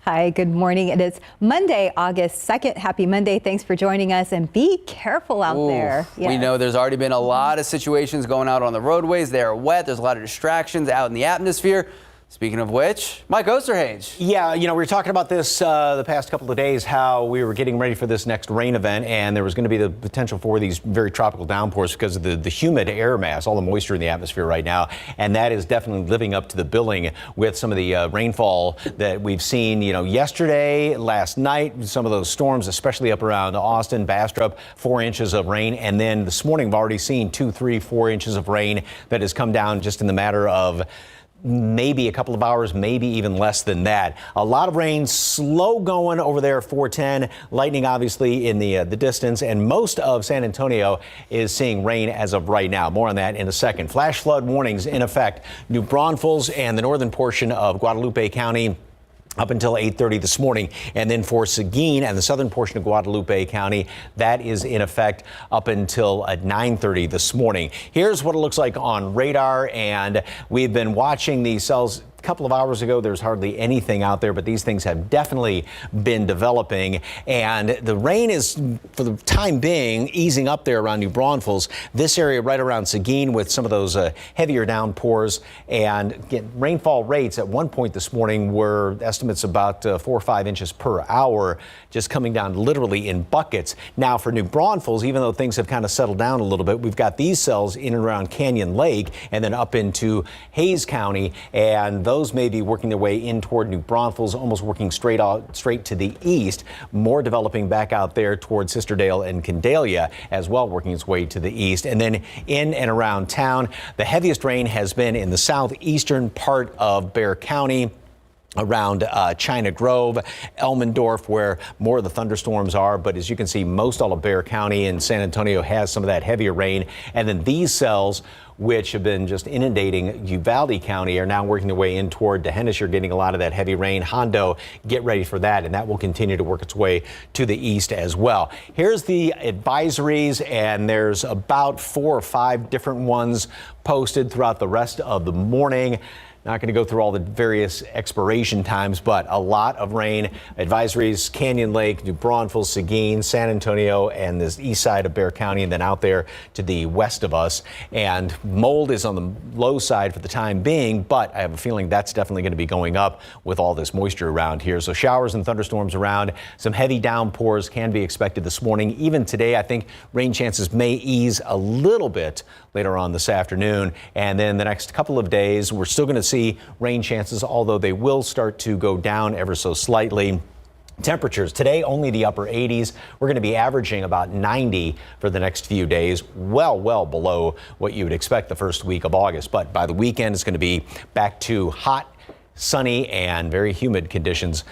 Hi, good morning. It is Monday, August 2nd. Happy Monday. Thanks for joining us, and be careful out there. Yes. We know there's already been a lot of situations going out on the roadways. They are wet. There's a lot of distractions out in the atmosphere. Speaking of which, Mike Osterhage. Yeah, we were talking about this the past couple of days, how we were getting ready for this next rain event, and there was going to be the potential for these very tropical downpours because of the humid air mass, all the moisture in the atmosphere right now, and that is definitely living up to the billing with some of the rainfall that we've seen, yesterday, last night, some of those storms, especially up around Austin, Bastrop, 4 inches of rain, and then this morning we've already seen 2, 3, 4 inches of rain that has come down just in the matter of maybe a couple of hours, maybe even less than that. A lot of rain, slow going over there, 410. Lightning, obviously, in the distance. And most of San Antonio is seeing rain as of right now. More on that in a second. Flash flood warnings in effect. New Braunfels and the northern portion of Guadalupe County. up until 8:30 this morning. And then for Seguin and the southern portion of Guadalupe County, that is in effect up until 9:30 this morning. Here's what it looks like on radar, and we've been watching these cells. A couple of hours ago, there's hardly anything out there, but these things have definitely been developing. And the rain is, for the time being, easing up there around New Braunfels. This area right around Seguin with some of those heavier downpours. And again, rainfall rates at one point this morning were estimates about 4 or 5 inches per hour, just coming down literally in buckets. Now for New Braunfels, even though things have kind of settled down a little bit, we've got these cells in and around Canyon Lake and then up into Hayes County, and those may be working their way in toward New Braunfels, almost working straight to the east, more developing back out there toward Sisterdale and Candelia as well, working its way to the east. And then in and around town, the heaviest rain has been in the southeastern part of Bexar County, around China Grove, Elmendorf, where more of the thunderstorms are. But as you can see, most all of Bexar County and San Antonio has some of that heavier rain. And then these cells, which have been just inundating Uvalde County, are now working their way in toward D'Hanis. You're getting a lot of that heavy rain. Hondo, get ready for that, and that will continue to work its way to the east as well. Here's the advisories, and there's about 4 or 5 different ones posted throughout the rest of the morning. Not going to go through all the various expiration times, but a lot of rain advisories: Canyon Lake, New Braunfels, Seguin, San Antonio, and the east side of Bexar County, and then out there to the west of us. And mold is on the low side for the time being, but I have a feeling that's definitely going to be going up with all this moisture around here. So showers and thunderstorms around. Some heavy downpours can be expected this morning. Even today, I think rain chances may ease a little bit later on this afternoon. And then the next couple of days, we're still going to see rain chances, although they will start to go down ever so slightly. Temperatures today, only the upper 80s. We're going to be averaging about 90 for the next few days, well below what you would expect the first week of August. But by the weekend, it's going to be back to hot, sunny and very humid conditions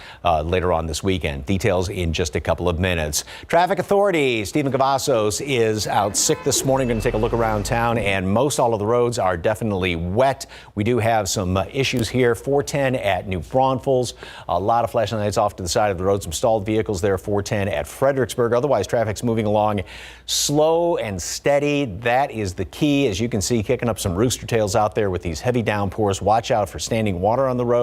later on this weekend. Details in just a couple of minutes. Traffic Authority, Stephen Cavazos is out sick this morning. Going to take a look around town, and most all of the roads are definitely wet. We do have some issues here. 410 at New Braunfels. A lot of flashing lights off to the side of the road. Some stalled vehicles there. 410 at Fredericksburg. Otherwise, traffic's moving along slow and steady. That is the key. As you can see, kicking up some rooster tails out there with these heavy downpours. Watch out for standing water on the roads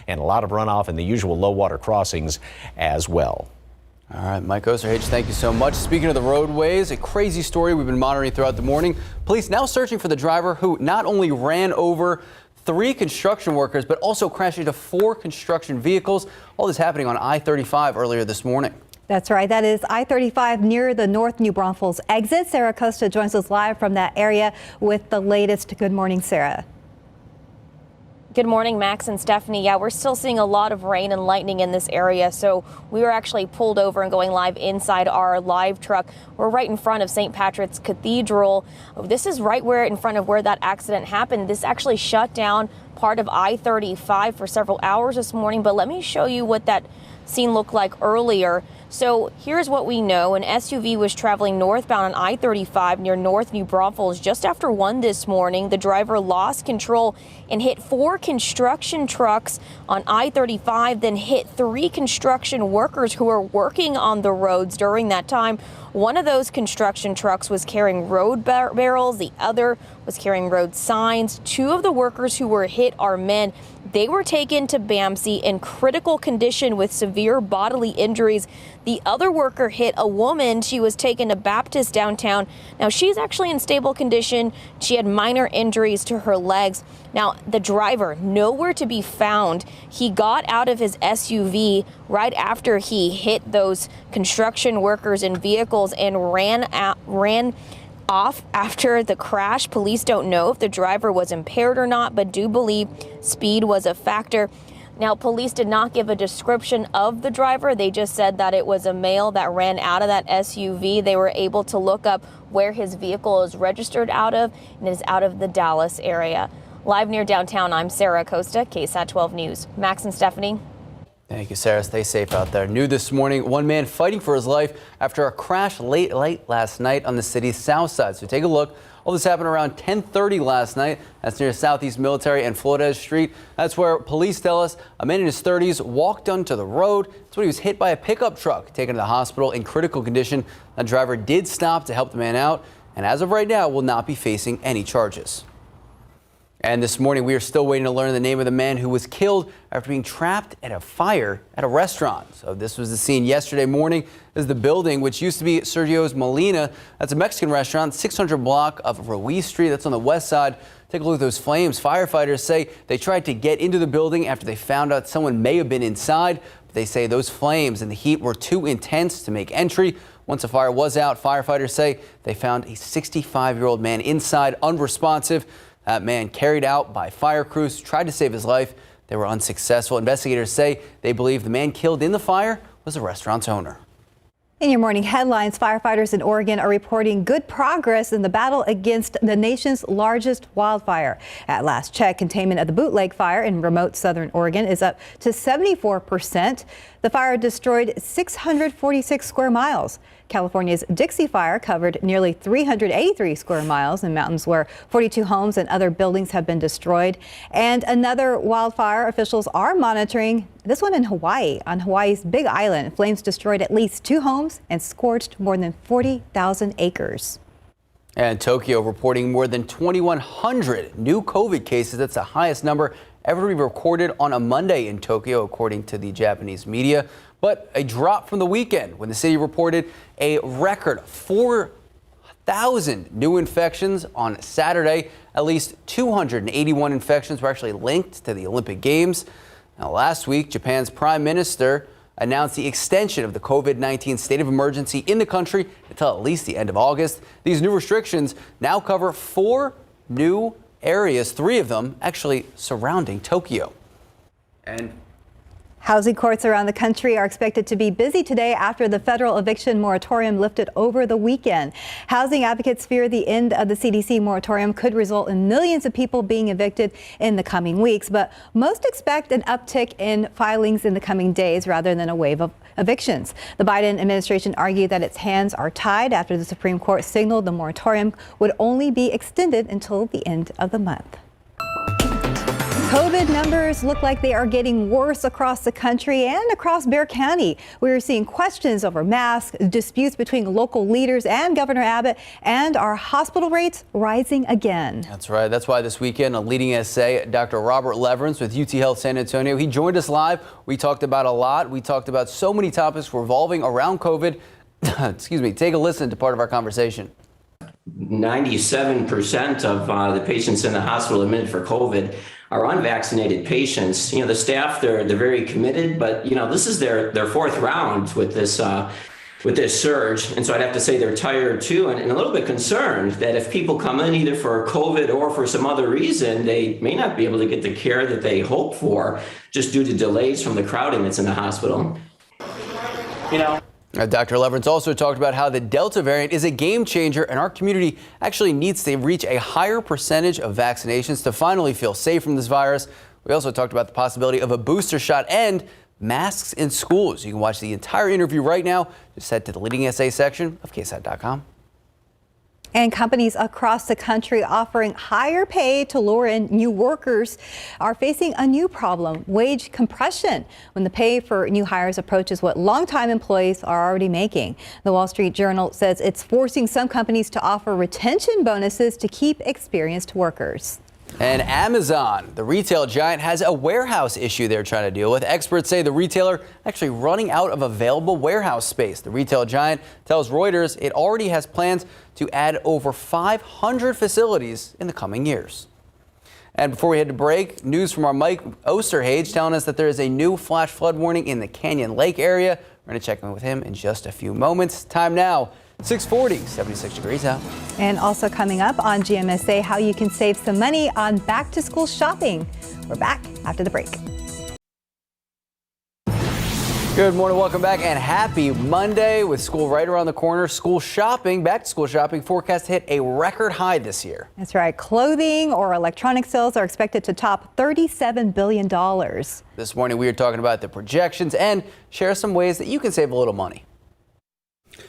and a lot of runoff in the usual low water crossings as well. All right, Mike Osterhage, thank you so much. Speaking of the roadways, a crazy story we've been monitoring throughout the morning. Police now searching for the driver who not only ran over 3 construction workers, but also crashed into 4 construction vehicles. All this happening on I-35 earlier this morning. That's right. That is I-35 near the North New Braunfels exit. Sarah Costa joins us live from that area with the latest. Good morning, Sarah. Good morning, Max and Stephanie. Yeah, we're still seeing a lot of rain and lightning in this area, so we were actually pulled over and going live inside our live truck. We're right in front of St. Patrick's Cathedral. This is right where in front of where that accident happened. This actually shut down part of I-35 for several hours this morning, but let me show you what that scene looked like earlier. So here's what we know. An SUV was traveling northbound on I-35 near North New Braunfels just after 1 this morning. The driver lost control and hit 4 construction trucks on I-35, then hit 3 construction workers who were working on the roads during that time. One of those construction trucks was carrying road barrels. The other was carrying road signs. 2 of the workers who were hit are men. They were taken to BAMC in critical condition with severe bodily injuries. The other worker hit a woman. She was taken to Baptist downtown. Now, she's actually in stable condition. She had minor injuries to her legs. Now, the driver, nowhere to be found. He got out of his SUV right after he hit those construction workers and vehicles and ran off after the crash. Police don't know if the driver was impaired or not, but do believe speed was a factor. Now, police did not give a description of the driver. They just said that it was a male that ran out of that SUV. They were able to look up where his vehicle is registered out of, and it is out of the Dallas area. Live near downtown, I'm Sarah Costa, KSAT 12 News. Max and Stephanie. Thank you, Sarah. Stay safe out there. New this morning, one man fighting for his life after a crash late last night on the city's south side. So take a look All this happened around 10:30 last night. That's near Southeast Military and Flores Street. That's where police tell us a man in his 30s walked onto the road. That's when he was hit by a pickup truck, taken to the hospital in critical condition. The driver did stop to help the man out, and as of right now, will not be facing any charges. And this morning, we are still waiting to learn the name of the man who was killed after being trapped at a fire at a restaurant. So this was the scene yesterday morning. This is the building, which used to be Sergio's Molina. That's a Mexican restaurant, 600 block of Ruiz Street. That's on the west side. Take a look at those flames. Firefighters say they tried to get into the building after they found out someone may have been inside. But they say those flames and the heat were too intense to make entry. Once the fire was out, firefighters say they found a 65-year-old man inside, unresponsive. That man carried out by fire crews, tried to save his life. They were unsuccessful. Investigators say they believe the man killed in the fire was the restaurant's owner. In your morning headlines, firefighters in Oregon are reporting good progress in the battle against the nation's largest wildfire. At last check, containment of the Bootleg fire in remote southern Oregon is up to 74%. The fire destroyed 646 square miles. California's Dixie Fire covered nearly 383 square miles in mountains where 42 homes and other buildings have been destroyed. And another wildfire officials are monitoring, this one in Hawaii. On Hawaii's Big Island, flames destroyed at least 2 homes and scorched more than 40,000 acres. And Tokyo reporting more than 2,100 new COVID cases. That's the highest number ever to be recorded on a Monday in Tokyo, according to the Japanese media. But a drop from the weekend when the city reported a record 4,000 new infections on Saturday. At least 281 infections were actually linked to the Olympic Games. Now, last week, Japan's prime minister announced the extension of the COVID-19 state of emergency in the country until at least the end of August. These new restrictions now cover 4 new areas, 3 of them actually surrounding Tokyo. And housing courts around the country are expected to be busy today after the federal eviction moratorium lifted over the weekend. Housing advocates fear the end of the CDC moratorium could result in millions of people being evicted in the coming weeks, but most expect an uptick in filings in the coming days rather than a wave of evictions. The Biden administration argued that its hands are tied after the Supreme Court signaled the moratorium would only be extended until the end of the month. COVID numbers look like they are getting worse across the country and across Bexar County. We are seeing questions over masks, disputes between local leaders and Governor Abbott, and our hospital rates rising again. That's right. That's why this weekend, a leading SA, Dr. Robert Leverance with UT Health San Antonio, he joined us live. We talked about a lot. We talked about so many topics revolving around COVID. Excuse me. Take a listen to part of our conversation. 97% of the patients in the hospital admitted for COVID are unvaccinated patients. You know, the staff, they're very committed, but you know, this is their 4th round with this surge. And so I'd have to say they're tired too, and a little bit concerned that if people come in either for COVID or for some other reason, they may not be able to get the care that they hope for just due to delays from the crowding that's in the hospital. You know, Dr. Leverance also talked about how the Delta variant is a game changer and our community actually needs to reach a higher percentage of vaccinations to finally feel safe from this virus. We also talked about the possibility of a booster shot and masks in schools. You can watch the entire interview right now. Just head to the Leading SA section of KSAT.com. And companies across the country offering higher pay to lure in new workers are facing a new problem, wage compression, when the pay for new hires approaches what longtime employees are already making. The Wall Street Journal says it's forcing some companies to offer retention bonuses to keep experienced workers. And Amazon, the retail giant, has a warehouse issue they're trying to deal with. Experts say the retailer actually running out of available warehouse space. The retail giant tells Reuters it already has plans to add over 500 facilities in the coming years. And before we head to break, news from our Mike Osterhage telling us that there is a new flash flood warning in the Canyon Lake area. We're going to check in with him in just a few moments. Time now. 640, 76 degrees out. And also coming up on GMSA, how you can save some money on back to school shopping. We're back after the break. Good morning, welcome back, and happy Monday with school right around the corner. School shopping, back to school shopping forecast hit a record high this year. That's right. Clothing or electronic sales are expected to top $37 billion. This morning we are talking about the projections and share some ways that you can save a little money.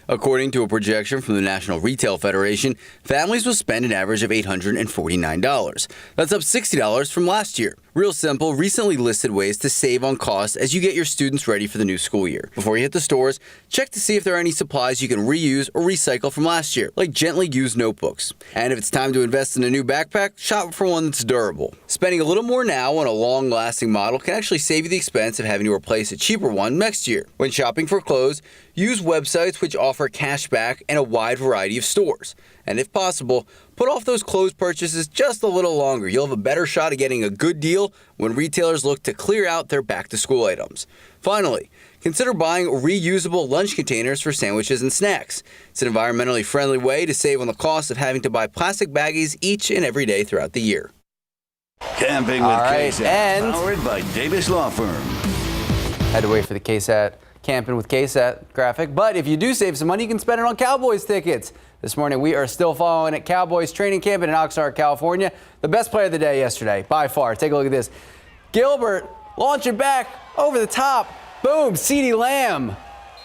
According to a projection from the National Retail Federation, families will spend an average of $849. That's up $60 from last year. Real Simple recently listed ways to save on costs as you get your students ready for the new school year. Before you hit the stores, check to see if there are any supplies you can reuse or recycle from last year, like gently used notebooks. And if it's time to invest in a new backpack, shop for one that's durable. Spending a little more now on a long-lasting model can actually save you the expense of having to replace a cheaper one next year. When shopping for clothes, use websites which offer cash back and a wide variety of stores. And if possible, put off those clothes purchases just a little longer. You'll have a better shot at getting a good deal when retailers look to clear out their back-to-school items. Finally, consider buying reusable lunch containers for sandwiches and snacks. It's an environmentally friendly way to save on the cost of having to buy plastic baggies each and every day throughout the year. Camping with KSAT, powered by Davis Law Firm. Had to wait for the KSAT Camping with KSAT graphic, but if you do save some money, you can spend it on Cowboys tickets. This morning, we are still following at Cowboys training camp in Oxnard, California. The best play of the day yesterday, by far. Take a look at this. Gilbert launching back over the top. Boom, CeeDee Lamb.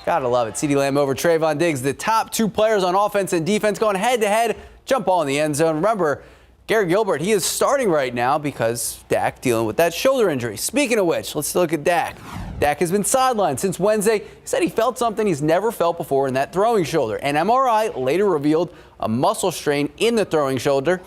Gotta love it. CeeDee Lamb over Trayvon Diggs. The top two players on offense and defense going head-to-head. Jump ball in the end zone. Remember, Garrett Gilbert, he is starting right now because Dak dealing with that shoulder injury. Speaking of which, let's look at Dak. Dak has been sidelined since Wednesday. He said he felt something he's never felt before in that throwing shoulder. An MRI later revealed a muscle strain in the throwing shoulder.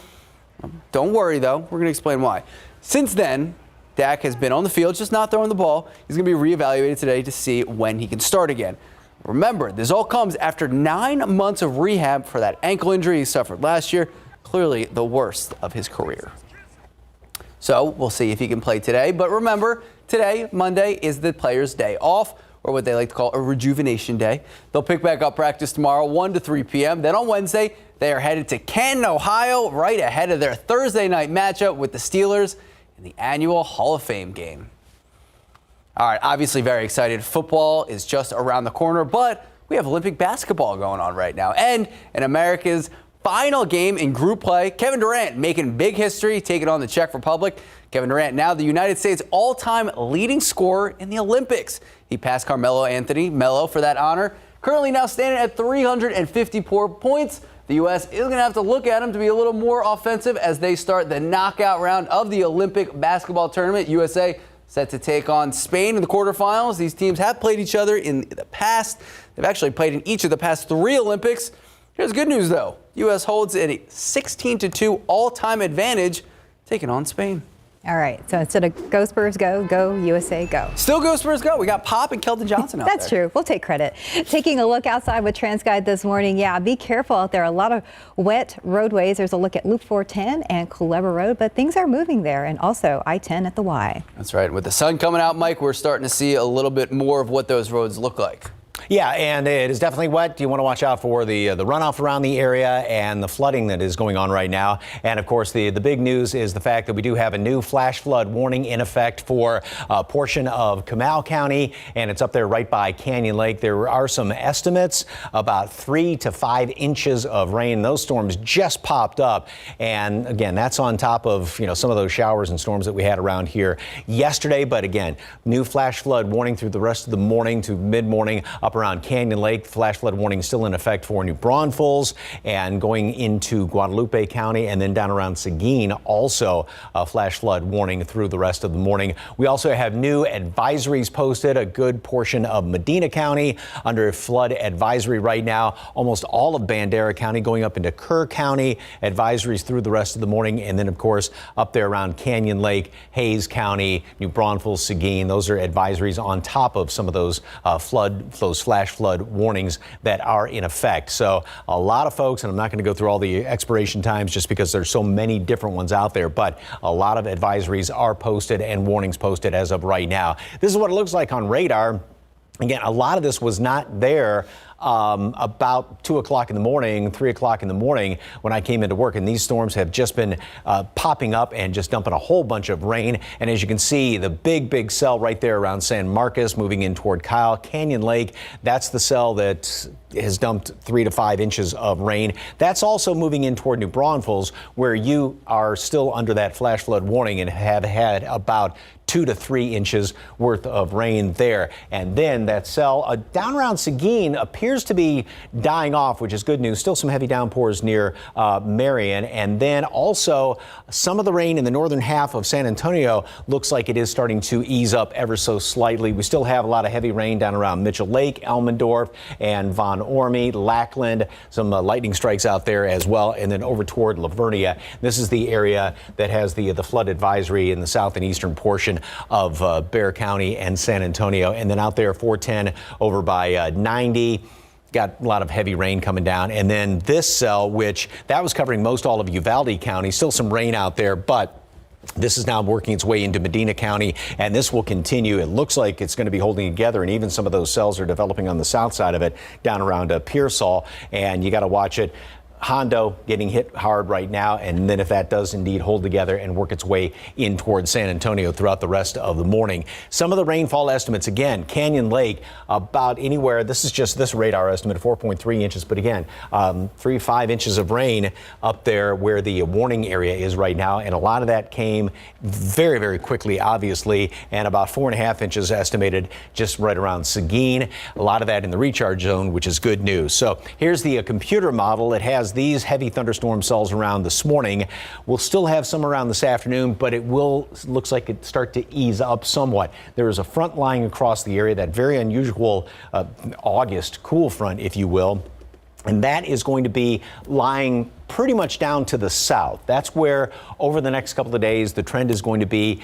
Don't worry, though. We're going to explain why. Since then, Dak has been on the field, just not throwing the ball. He's going to be reevaluated today to see when he can start again. Remember, this all comes after 9 months of rehab for that ankle injury he suffered last year. Clearly the worst of his career. So we'll see if he can play today. But remember, today, Monday, is the players' day off, or what they like to call a rejuvenation day. They'll pick back up practice tomorrow, 1 to 3 p.m. Then on Wednesday, they are headed to Canton, Ohio, right ahead of their Thursday night matchup with the Steelers in the annual Hall of Fame game. All right, obviously very excited. Football is just around the corner, but we have Olympic basketball going on right now. And in America's final game in group play, Kevin Durant making big history, taking on the Czech Republic. Kevin Durant, now the United States all-time leading scorer in the Olympics. He passed Carmelo Anthony, Melo, for that honor. Currently now standing at 354 points. The U.S. is going to have to look at him to be a little more offensive as they start the knockout round of the Olympic basketball tournament. USA set to take on Spain in the quarterfinals. These teams have played each other in the past. They've actually played in each of the past 3 Olympics. Here's good news, though. U.S. holds a 16-2 all-time advantage, taking on Spain. All right, so instead of go Spurs go, go USA go. Still go Spurs go. We got Pop and Kelton Johnson out there. That's true. We'll take credit. Taking a look outside with TransGuide this morning. Yeah, be careful out there. A lot of wet roadways. There's a look at Loop 410 and Culebra Road, but things are moving there. And also I-10 at the Y. That's right. With the sun coming out, Mike, we're starting to see a little bit more of what those roads look like. Yeah, and it is definitely wet. You want to watch out for the runoff around the area and the flooding that is going on right now. And, of course, the big news is the fact that we do have a new flash flood warning in effect for a portion of Comal County, and it's up there right by Canyon Lake. There are some estimates about 3 to 5 inches of rain. Those storms just popped up. And, again, that's on top of, some of those showers and storms that we had around here yesterday. But, again, new flash flood warning through the rest of the morning to mid-morning up around Canyon Lake. Flash flood warning still in effect for New Braunfels and going into Guadalupe County, and then down around Seguin, also a flash flood warning through the rest of the morning. We also have new advisories posted. A good portion of Medina County under flood advisory right now. Almost all of Bandera County going up into Kerr County. Advisories through the rest of the morning. And then, of course, up there around Canyon Lake, Hayes County, New Braunfels, Seguin. Those are advisories on top of some of those flash flood warnings that are in effect. So a lot of folks, and I'm not going to go through all the expiration times just because there's so many different ones out there, but a lot of advisories are posted and warnings posted as of right now. This is what it looks like on radar. Again, a lot of this was not there about 2 o'clock in the morning, 3 o'clock in the morning when I came into work. And these storms have just been popping up and just dumping a whole bunch of rain. And as you can see, the big cell right there around San Marcos moving in toward Kyle Canyon Lake. That's the cell that has dumped 3 to 5 inches of rain. That's also moving in toward New Braunfels, where you are still under that flash flood warning and have had about 2 to 3 inches worth of rain there. And then that cell down around Seguin appears to be dying off, which is good news. Still some heavy downpours near Marion. And then also some of the rain in the northern half of San Antonio looks like it is starting to ease up ever so slightly. We still have a lot of heavy rain down around Mitchell Lake, Elmendorf, and Von Ormy, Lackland. Some lightning strikes out there as well. And then over toward Lavernia. This is the area that has the flood advisory in the south and eastern portion of Bexar County and San Antonio. And then out there 410 over by 90. Got a lot of heavy rain coming down. And then this cell, which that was covering most all of Uvalde County, still some rain out there, but this is now working its way into Medina County, and this will continue. It looks like it's going to be holding together, and even some of those cells are developing on the south side of it down around Pearsall, and you got to watch it. Hondo getting hit hard right now, and then if that does indeed hold together and work its way in towards San Antonio throughout the rest of the morning. Some of the rainfall estimates, again, Canyon Lake about anywhere, this is just this radar estimate of 4.3 inches, but again, 3-5 inches of rain up there where the warning area is right now, and a lot of that came very, very quickly, obviously, and about 4.5 inches estimated just right around Seguin. A lot of that in the recharge zone, which is good news. So here's the computer model. It has these heavy thunderstorm cells around this morning. We'll still have some around this afternoon, but it looks like it start to ease up somewhat. There is a front lying across the area, that very unusual August cool front, if you will, and that is going to be lying pretty much down to the south. That's where over the next couple of days the trend is going to be.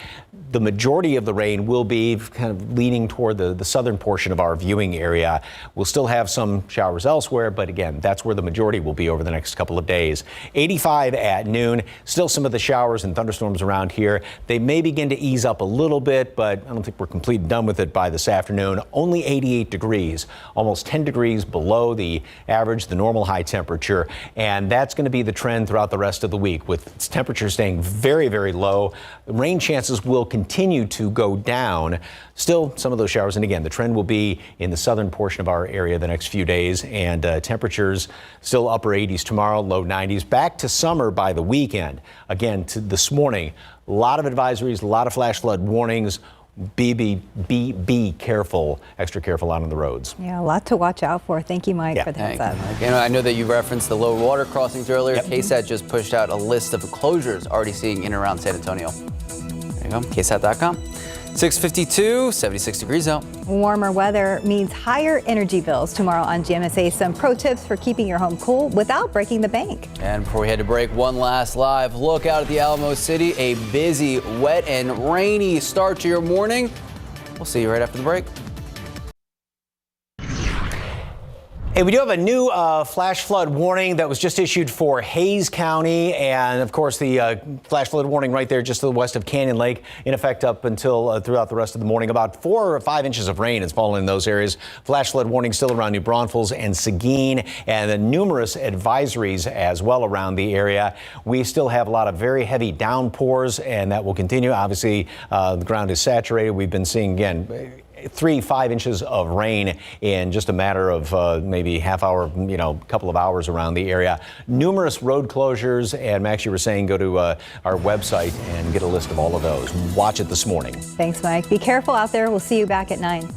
The majority of the rain will be kind of leaning toward the southern portion of our viewing area. We'll still have some showers elsewhere, but again, that's where the majority will be over the next couple of days. 85 at noon. Still some of the showers and thunderstorms around here. They may begin to ease up a little bit, but I don't think we're completely done with it by this afternoon. Only 88 degrees, almost 10 degrees below the average, the normal high temperature, and that's going to be the trend throughout the rest of the week, with temperatures staying very, very low. Rain chances will continue to go down. Still some of those showers, and again, the trend will be in the southern portion of our area the next few days, and temperatures still upper 80s tomorrow, low 90s, back to summer by the weekend. Again, this morning, a lot of advisories, a lot of flash flood warnings. Be careful, extra careful out on the roads. Yeah, a lot to watch out for. Thank you, Mike, for the heads up. I know that you referenced the low water crossings earlier. KSAT just pushed out a list of closures already seeing in and around San Antonio. There you go, KSAT.com. 6:52, 76 degrees out. Warmer weather means higher energy bills tomorrow on GMSA. Some pro tips for keeping your home cool without breaking the bank. And before we head to break, one last live look out at the Alamo City. A busy, wet, and rainy start to your morning. We'll see you right after the break. Hey, we do have a new flash flood warning that was just issued for Hays County, and of course the flash flood warning right there just to the west of Canyon Lake in effect up until throughout the rest of the morning. About 4 or 5 inches of rain has fallen in those areas. Flash flood warning still around New Braunfels and Seguin, and the numerous advisories as well around the area. We still have a lot of very heavy downpours, and that will continue. Obviously, the ground is saturated. We've been seeing again 3-5 inches of rain in just a matter of maybe half hour, couple of hours around the area. Numerous road closures, and Max, you were saying go to our website and get a list of all of those. Watch it this morning. Thanks, Mike. Be careful out there. We'll see you back at 9.